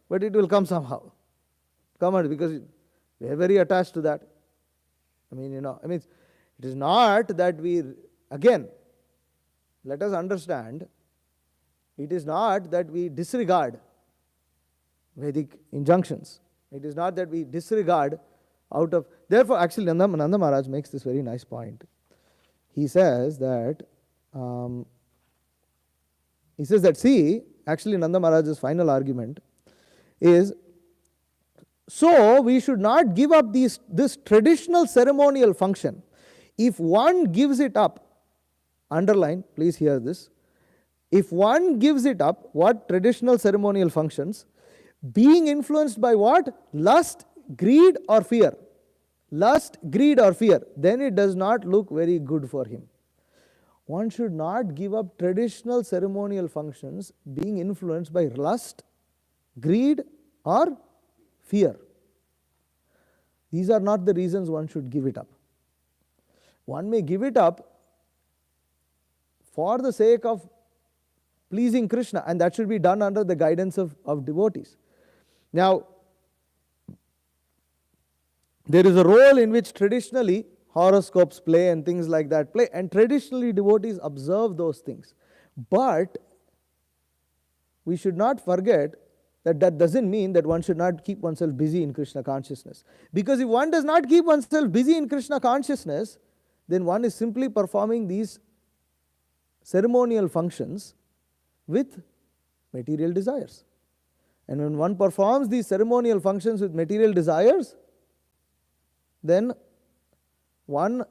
Speaker 1: but it will come somehow. Come on, because we are very attached to that. It is not that we, again, let us understand, it is not that we disregard Vedic injunctions. It is not that we disregard out of, therefore, actually Nanda Maharaj makes this very nice point. He says that, see, actually Nanda Maharaj's final argument is, so we should not give up this traditional ceremonial function. If one gives it up, underline, please hear this, if one gives it up, what traditional ceremonial functions, being influenced by what? Lust, greed or fear. Lust, greed or fear, then it does not look very good for him. One should not give up traditional ceremonial functions being influenced by lust, greed or fear. These are not the reasons one should give it up. One may give it up for the sake of pleasing Krishna, and that should be done under the guidance of devotees. Now, there is a role in which traditionally horoscopes play and things like that play, and traditionally devotees observe those things. But we should not forget that doesn't mean that one should not keep oneself busy in Krishna consciousness. Because if one does not keep oneself busy in Krishna consciousness, then one is simply performing these ceremonial functions with material desires. And when one performs these ceremonial functions with material desires, then one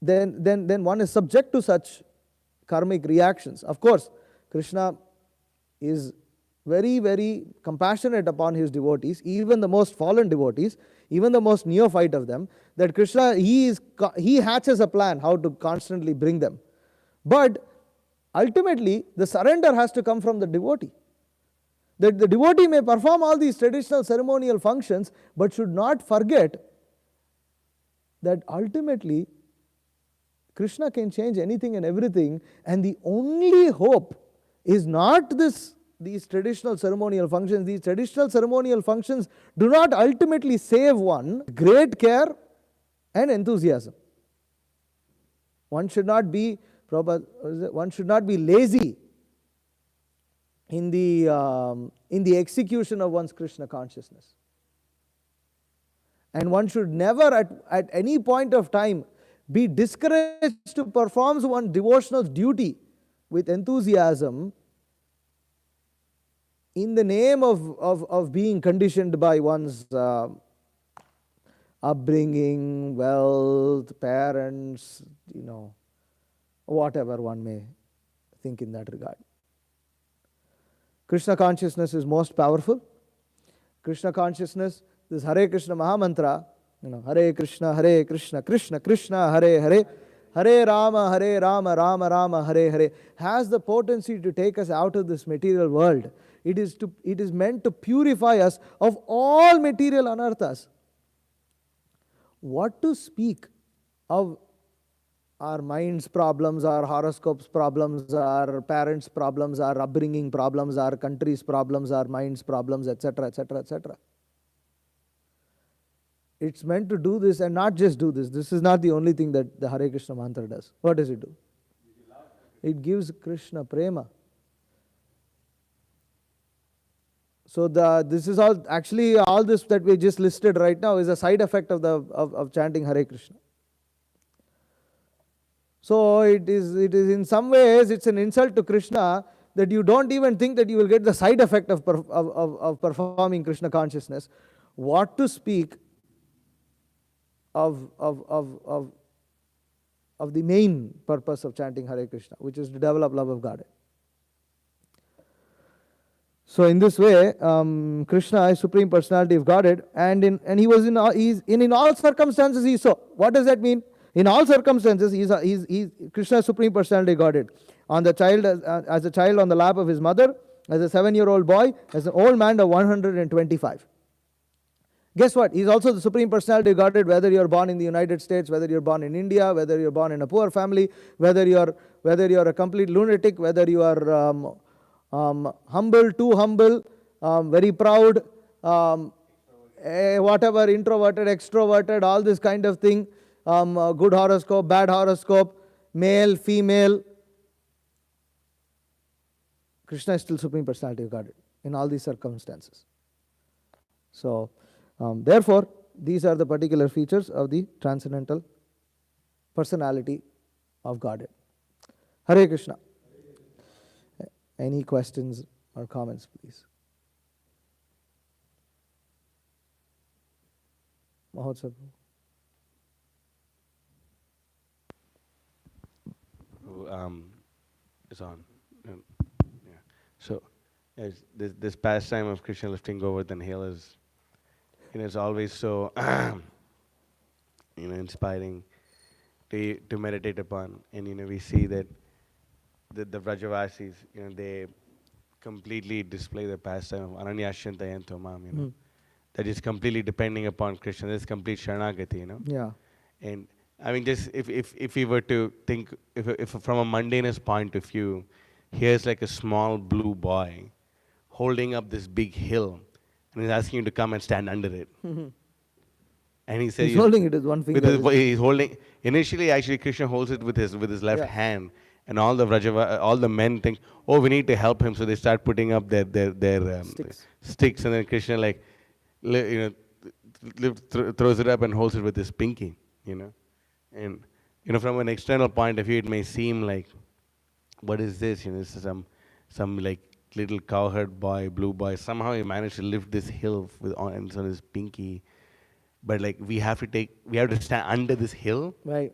Speaker 1: is subject to such karmic reactions. Of course, Krishna is very, very compassionate upon his devotees, even the most fallen devotees, even the most neophyte of them, that Krishna, he hatches a plan how to constantly bring them. But ultimately, the surrender has to come from the devotee. That the devotee may perform all these traditional ceremonial functions, but should not forget that ultimately Krishna can change anything and everything, and the only hope is not these traditional ceremonial functions. These traditional ceremonial functions do not ultimately save one. Great care and enthusiasm. One should not be lazy in the execution of one's Krishna consciousness. And one should never at any point of time be discouraged to perform one's devotional duty with enthusiasm in the name of being conditioned by one's upbringing, wealth, parents, whatever one may think in that regard. Krishna consciousness is most powerful. Krishna consciousness, this Hare Krishna Mahamantra, Hare Krishna, Krishna Krishna, Hare Hare, Hare Rama, Rama Rama, Hare Hare, has the potency to take us out of this material world. It is meant to purify us of all material anarthas. What to speak of our mind's problems, our horoscopes problems, our parents' problems, our upbringing problems, our country's problems, our mind's problems, etc., etc., etc. It's meant to do this and not just do this. This is not the only thing that the Hare Krishna mantra does. What does it do? It gives Krishna prema. So this is all this that we just listed right now is a side effect of chanting Hare Krishna. So it is in some ways it's an insult to Krishna that you don't even think that you will get the side effect of performing Krishna consciousness. What to speak of the main purpose of chanting Hare Krishna, which is to develop love of Godhead. So in this way, Krishna is Supreme Personality of Godhead, and he was in all circumstances he is so. What does that mean? In all circumstances, he's Krishna is Supreme Personality of Godhead. As a child on the lap of his mother, as a 7-year-old boy, as an old man of 125. Guess what? He's also the Supreme Personality of Godhead, whether you're born in the United States, whether you're born in India, whether you're born in a poor family, whether you're a complete lunatic, whether you are humble, too humble, very proud, whatever, introverted, extroverted, all this kind of thing, good horoscope, bad horoscope, male, female. Krishna is still Supreme Personality of Godhead in all these circumstances. So, therefore, these are the particular features of the transcendental personality of Godhead. Hare Krishna. Any questions or comments, please? Mahotsav.
Speaker 2: It's on. Yeah. So, as this pastime of Krishna lifting Govardhan Hill is, it's always so, inspiring to meditate upon. And we see that the Vrajavasis, they completely display the pastime of Ananyashyantayanto Mam, that is completely depending upon Krishna. That's complete Sharanagati,
Speaker 1: Yeah.
Speaker 2: And I mean, just if we were to think, if from a mundanist point of view, here's like a small blue boy holding up this big hill, and he's asking you to come and stand under it. And he says
Speaker 1: he's holding it with one finger.
Speaker 2: He's holding. Initially, actually, Krishna holds it with his left hand, and all the men think, oh, we need to help him, so they start putting up their sticks, and then Krishna throws it up and holds it with his pinky, And from an external point of view, it may seem like, what is this? This is some like little cowherd boy, blue boy. Somehow he managed to lift this hill with on his pinky. But like we have to stand under this hill
Speaker 1: Right.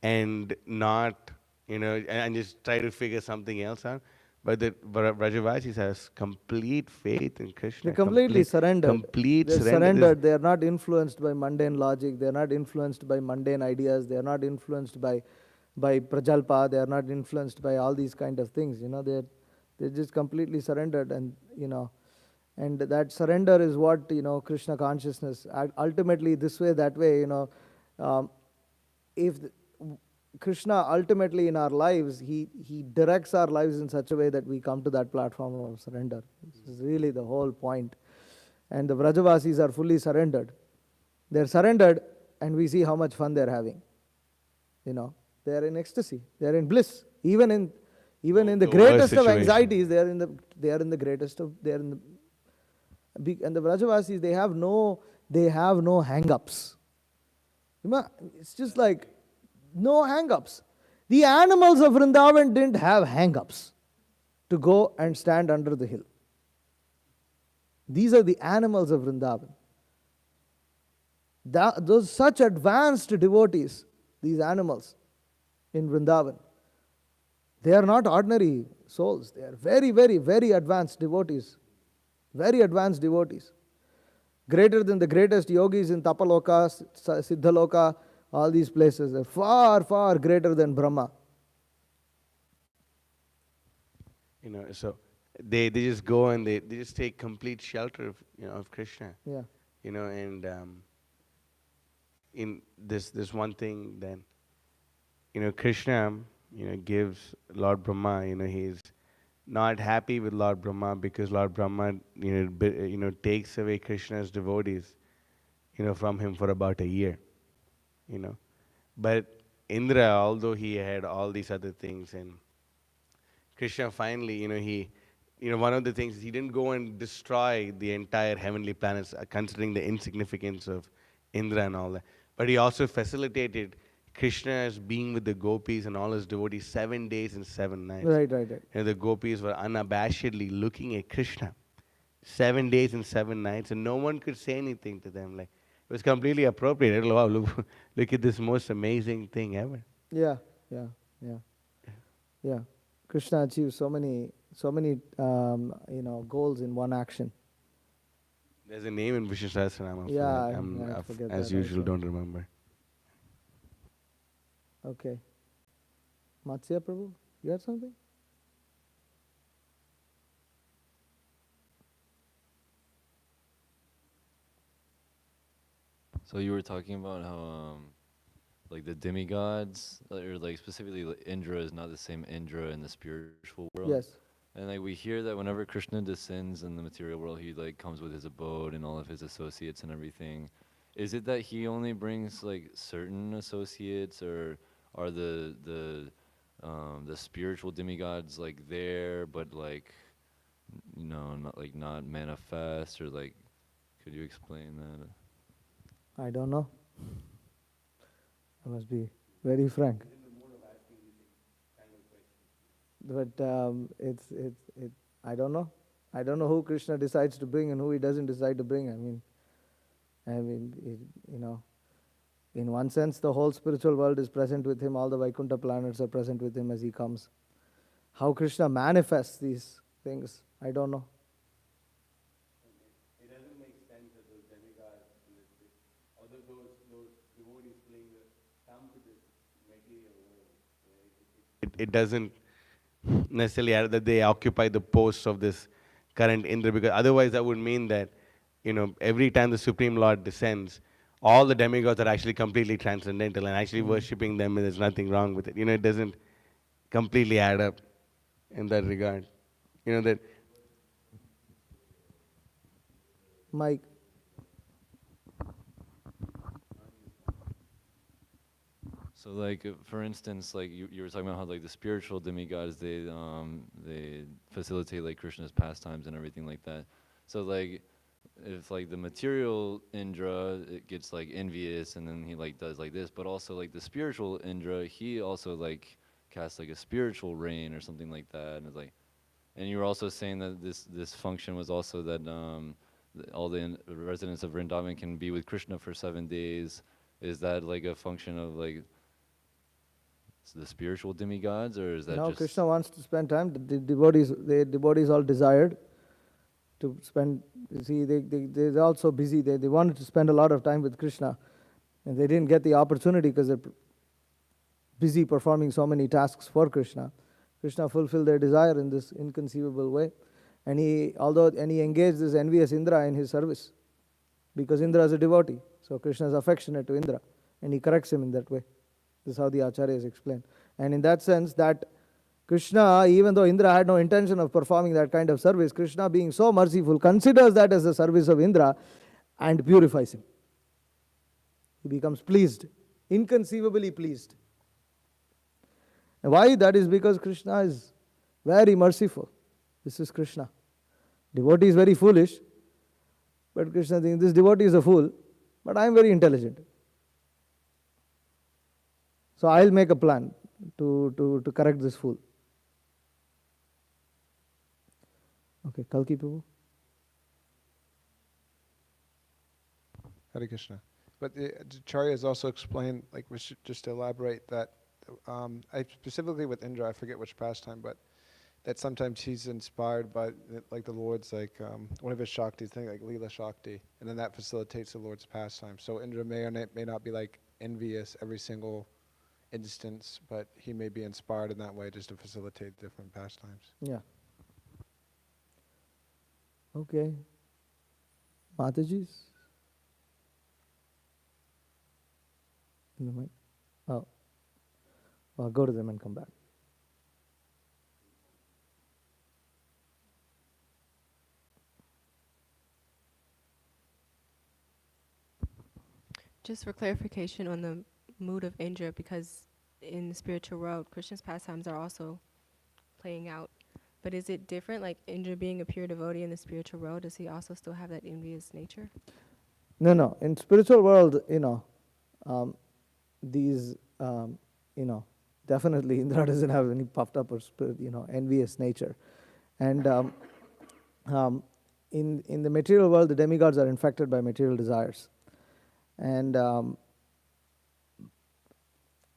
Speaker 2: and not, and just try to figure something else out. But the Brajavasis has complete faith in
Speaker 1: They
Speaker 2: Krishna,
Speaker 1: completely surrendered.
Speaker 2: complete
Speaker 1: They're
Speaker 2: surrender. This,
Speaker 1: surrendered. They are not influenced by mundane logic. They are not influenced by mundane ideas. They are not influenced by prajalpa. They are not influenced by all these kind of things. They're just completely surrendered, and that surrender is what Krishna consciousness. Ultimately, this way, that way. Um, if the, Krishna ultimately in our lives, he directs our lives in such a way that we come to that platform of surrender. This is really the whole point. And the Vrajavasis are fully surrendered. They're surrendered, and we see how much fun they're having. They're in ecstasy. They're in bliss. Even in the
Speaker 2: the worst
Speaker 1: greatest of
Speaker 2: situation.
Speaker 1: anxieties, they are in the greatest of they are in and the Vrajavasis, they have no hang-ups. It's just like no hang-ups. The animals of Vrindavan didn't have hang-ups to go and stand under the hill. These are the animals of Vrindavan. Those such advanced devotees, these animals in Vrindavan, they are not ordinary souls. They are very, very, very advanced devotees. Very advanced devotees. Greater than the greatest yogis in Tapaloka, Siddhaloka, all these places. They're far, far greater than Brahma.
Speaker 2: So they just go and they just take complete shelter of Krishna.
Speaker 1: Yeah.
Speaker 2: And in this one thing, then Krishna gives Lord Brahma, he's not happy with Lord Brahma because Lord Brahma takes away Krishna's devotees from him for about a year. you know but Indra, although he had all these other things, and Krishna finally, he, one of the things is he didn't go and destroy the entire heavenly planets, considering the insignificance of Indra and all that. But he also facilitated Krishna's being with the gopis and all his devotees 7 days and 7 nights.
Speaker 1: Right, right, right.
Speaker 2: The gopis were unabashedly looking at Krishna 7 days and 7 nights, and no one could say anything to them. Like, it was completely appropriate. Wow, look at this most amazing thing ever.
Speaker 1: Yeah, yeah, yeah, yeah. Krishna achieves so many goals in one action.
Speaker 2: There's a name in Vishnu Sahasranama for
Speaker 1: Yeah,
Speaker 2: that.
Speaker 1: I forget
Speaker 2: As
Speaker 1: that
Speaker 2: usual,
Speaker 1: also.
Speaker 2: don't remember.
Speaker 1: Okay. Matsya Prabhu, you had something?
Speaker 3: So you were talking about how, like the demigods, or like specifically Indra is not the same Indra in the spiritual world.
Speaker 1: Yes.
Speaker 3: And like we hear that whenever Krishna descends in the material world, he like comes with his abode and all of his associates and everything. Is it that he only brings like certain associates, or are the spiritual demigods like there, but like not manifest, or like could you explain that?
Speaker 1: I don't know. I must be very frank. But I don't know. I don't know who Krishna decides to bring and who he doesn't decide to bring. In one sense, the whole spiritual world is present with him. All the Vaikuntha planets are present with him as he comes. How Krishna manifests these things, I don't know.
Speaker 2: It doesn't make sense that those demigods, although those devotees come to this material world. It doesn't necessarily add that they occupy the posts of this current Indra, because otherwise that would mean that every time the Supreme Lord descends, all the demigods are actually completely transcendental and actually worshipping them, and there's nothing wrong with it. It doesn't completely add up in that regard. That
Speaker 1: Mike.
Speaker 3: So like for instance, like you were talking about how like the spiritual demigods, they facilitate like Krishna's pastimes and everything like that. So like if like the material Indra, it gets like envious and then he like does like this, but also like the spiritual Indra, he also like casts like a spiritual rain or something like that, and it's like, and you were also saying that this function was also that all the residents of Vrindavan can be with Krishna for 7 days. Is that like a function of like the spiritual demigods, or is that
Speaker 1: Now
Speaker 3: just
Speaker 1: Krishna wants to spend time. The devotees all desired to spend. You see, they're all so busy. They wanted to spend a lot of time with Krishna, and they didn't get the opportunity because they're busy performing so many tasks for Krishna. Krishna fulfilled their desire in this inconceivable way, and he engaged this envious Indra in his service, because Indra is a devotee. So Krishna is affectionate to Indra, and he corrects him in that way. This is how the Acharyas explain. And in that sense, that Krishna, even though Indra had no intention of performing that kind of service, Krishna, being so merciful, considers that as the service of Indra and purifies him. He becomes pleased, inconceivably pleased. And why? That is because Krishna is very merciful. This is Krishna. Devotee is very foolish, but Krishna thinks this devotee is a fool, but I am very intelligent. So I'll make a plan to correct this fool. Okay, Kalki Prabhu.
Speaker 4: Hare Krishna. But the Acharyas also explained, like we should just elaborate that, I specifically with Indra, I forget which pastime, but that sometimes he's inspired by like the Lord's, like one of his Shakti thing, like Leela Shakti, and then that facilitates the Lord's pastime. So Indra may or may not be like envious every single instance, but he may be inspired in that way just to facilitate different pastimes.
Speaker 1: Yeah. Okay. Mataji's? In the mic? Oh. Well, go to them and come back.
Speaker 5: Just for clarification on the mood of Indra, because in the spiritual world, Krishna's pastimes are also playing out. But is it different, like Indra being a pure devotee in the spiritual world, does he also still have that envious nature?
Speaker 1: No. In spiritual world, these, definitely Indra doesn't have any puffed up or envious nature. And in the material world, the demigods are infected by material desires. And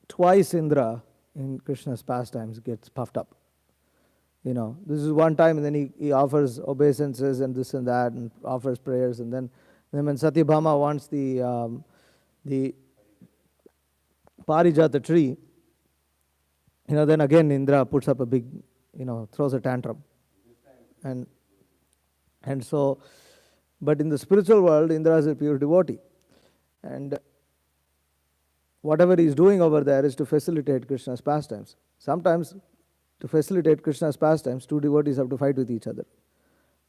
Speaker 1: twice Indra in Krishna's pastimes gets puffed up. This is one time, and then he offers obeisances and this and that, and offers prayers, and then when Satyabhama wants the Parijata tree, then again Indra puts up a big, throws a tantrum. And so, but in the spiritual world, Indra is a pure devotee. And whatever he is doing over there is to facilitate Krishna's pastimes. Sometimes, to facilitate Krishna's pastimes, two devotees have to fight with each other.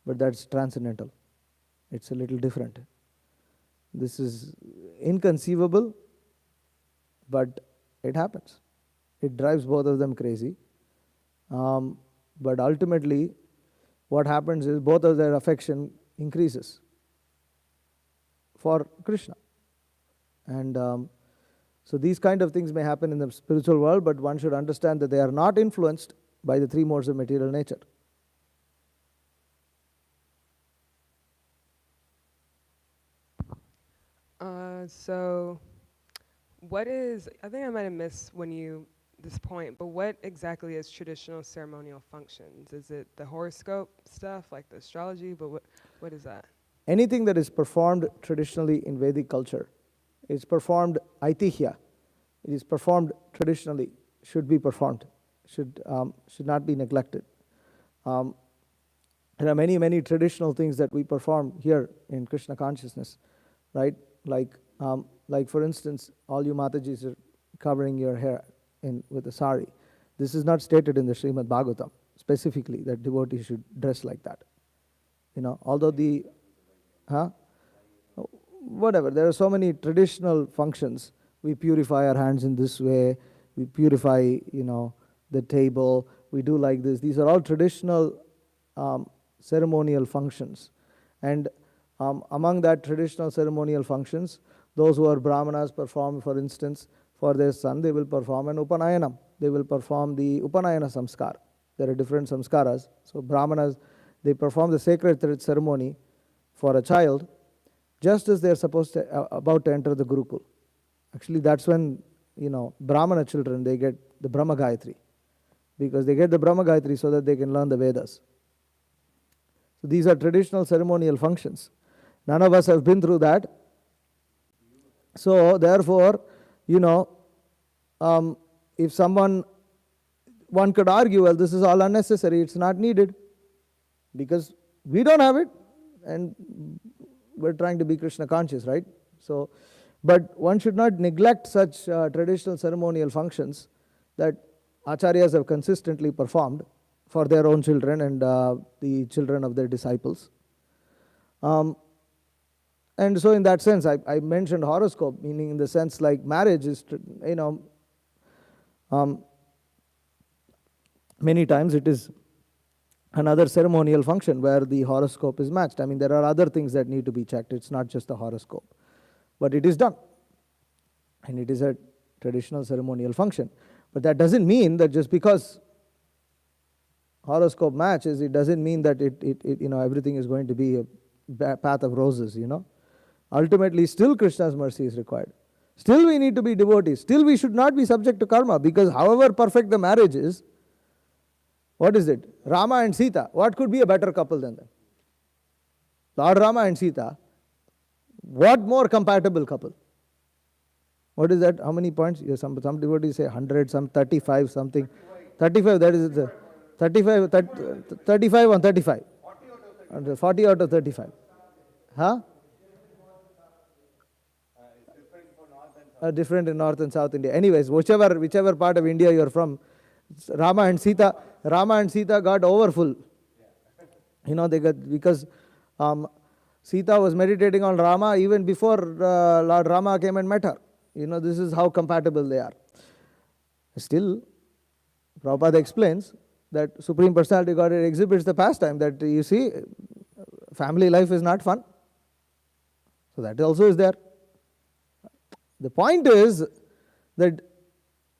Speaker 1: But that's transcendental. It's a little different. This is inconceivable, but it happens. It drives both of them crazy. But ultimately, what happens is both of their affection increases for Krishna. And so these kind of things may happen in the spiritual world, but one should understand that they are not influenced by the three modes of material nature.
Speaker 6: So what is, I think I might have missed this point, but what exactly is traditional ceremonial functions? Is it the horoscope stuff, like the astrology, but what is that?
Speaker 1: Anything that is performed traditionally in Vedic culture is performed aitihya. It is performed traditionally, should be performed, should not be neglected. There are many, many traditional things that we perform here in Krishna consciousness, right? Like for instance, all you Matajis are covering your hair with a sari. This is not stated in the Srimad Bhagavatam specifically that devotees should dress like that. Although whatever, there are so many traditional functions. We purify our hands in this way. We purify, the table. We do like this. These are all traditional ceremonial functions. And Among that traditional ceremonial functions, those who are Brahmanas perform, for instance, for their son, they will perform an Upanayanam. They will perform the Upanayana samskar. There are different samskaras. So Brahmanas, they perform the sacred ceremony for a child just as they are supposed to, about to enter the Gurukul. Actually, that's when, Brahmana children, they get the Brahma Gayatri. Because they get the Brahma Gayatri so that they can learn the Vedas. So these are traditional ceremonial functions. None of us have been through that. So therefore, if one could argue, well, this is all unnecessary, it's not needed, because we don't have it, and we're trying to be Krishna conscious, right? So, but one should not neglect such traditional ceremonial functions that acharyas have consistently performed for their own children and the children of their disciples. And so in that sense, I mentioned horoscope, meaning in the sense like marriage is, many times it is another ceremonial function where the horoscope is matched. I mean, there are other things that need to be checked. It's not just the horoscope. But it is done. And it is a traditional ceremonial function. But that doesn't mean that just because horoscope matches, it doesn't mean that everything is going to be a path of roses, Ultimately, still Krishna's mercy is required. Still we need to be devotees. Still we should not be subject to karma, because however perfect the marriage is, what is it? Rama and Sita. What could be a better couple than them? Lord Rama and Sita. What more compatible couple? What is that? How many points? Yes, some devotees say 100, some 35, something. 35, that is the 35 on 35. 40 out of 35. Huh? Different in North and South India. Anyways, whichever part of India you are from, Rama and Sita got overfull. They got, because Sita was meditating on Rama even before Lord Rama came and met her. This is how compatible they are. Still, Prabhupada explains that Supreme Personality of Godhead exhibits the pastime that you see, family life is not fun. So that also is there. The point is that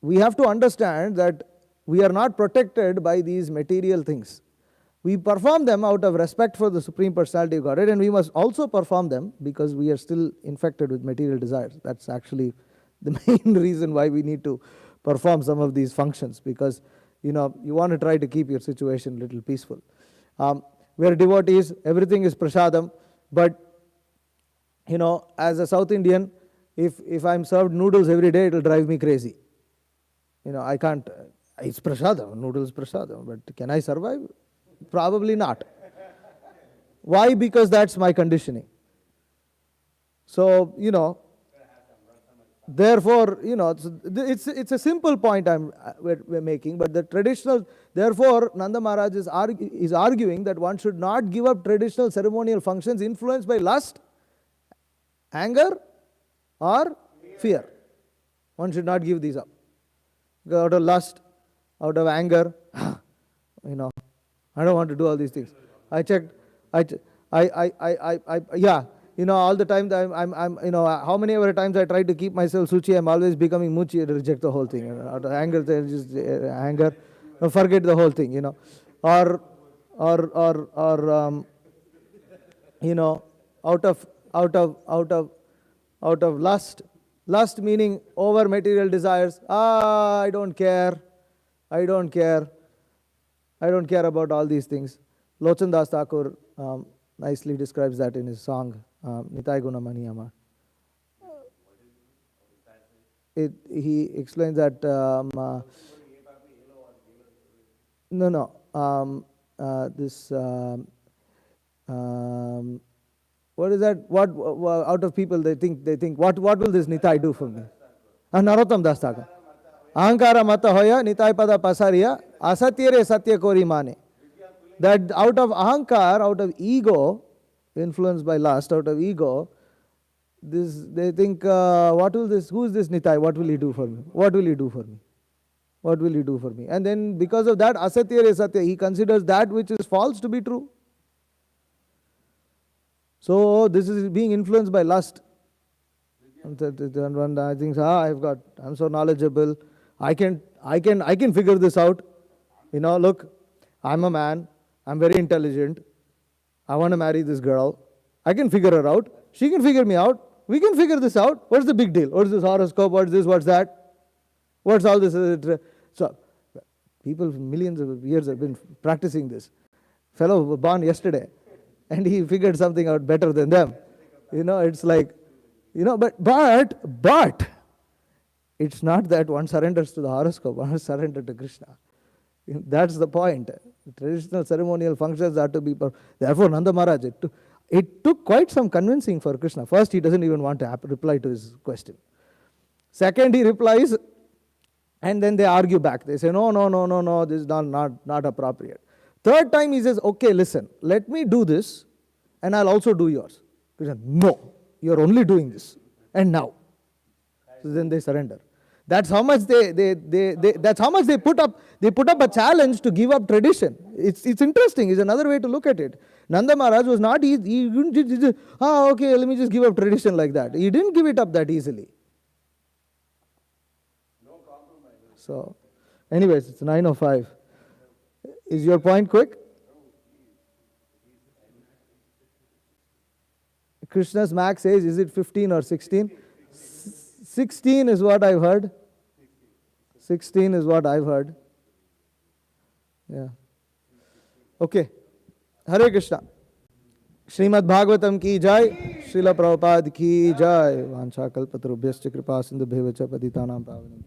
Speaker 1: we have to understand that we are not protected by these material things. We perform them out of respect for the Supreme Personality of Godhead, and we must also perform them because we are still infected with material desires. That's actually the main reason why we need to perform some of these functions, because you want to try to keep your situation a little peaceful. We are devotees, everything is prasadam, but as a South Indian, if I'm served noodles every day, it will drive me crazy. I can't, it's prasadam, noodles prasadam, but can I survive? Probably not. Why? Because that's my conditioning. So, therefore, it's a simple point we're making, but the traditional, therefore, Nanda Maharaj is arguing that one should not give up traditional ceremonial functions influenced by lust, anger, or fear. One should not give these up. Because out of lust, out of anger, I don't want to do all these things. I checked, all the time I'm how many ever times I try to keep myself suchi, I'm always becoming muchi and reject the whole thing. Out of anger, just anger, forget the whole thing, or out of lust meaning over material desires. I don't care about all these things. Lochan Das Thakur nicely describes that in his song Nitai Guna Mani Amar. He explains that this what is that? What out of people they think what will this Nitai do for me? Narottam Das Thakur. Ahankara mata hoya Nitai pada pasariya asatyere satya kori mane. That out of ahankar, out of ego, influenced by lust, out of ego, they think, who is this Nitai? What will he do for me? What will he do for me? What will he do for me? And then because of that, asatyere satya, he considers that which is false to be true. So this is being influenced by lust. And one I think, I'm so knowledgeable. I can figure this out. Look, I'm a man. I'm very intelligent. I want to marry this girl. I can figure her out. She can figure me out. We can figure this out. What's the big deal? What's this horoscope? What's this? What's that? What's all this? So, people for millions of years have been practicing this. Fellow was born yesterday, and he figured something out better than them. It's like, but it's not that one surrenders to the horoscope, one surrenders to Krishna. That's the point. Traditional ceremonial functions are to be. Therefore, Nanda Maharaj, it took quite some convincing for Krishna. First, he doesn't even want to reply to his question. Second, he replies, and then they argue back. They say, no, this is not appropriate. Third time, he says, okay, listen, let me do this, and I'll also do yours. Krishna, no, you're only doing this, and now. So then they surrender. That's how much that's how much they put up a challenge to give up tradition. It's interesting. It's another way to look at it. Nanda Maharaj was not, he didn't just, okay, let me just give up tradition like that. He didn't give it up that easily. No compromise. So, anyways, it's 9:05. Is your point quick? Krishna's max age, is it 15 or 16? 16 is what I've heard. 16 is what I've heard. Yeah. Okay. Hare Krishna. Srimad Bhagavatam ki jai. Srila Prabhupada ki jai. Vancha kalpatarubhyascha kripa sindhu bhevacha patitanam pavanam.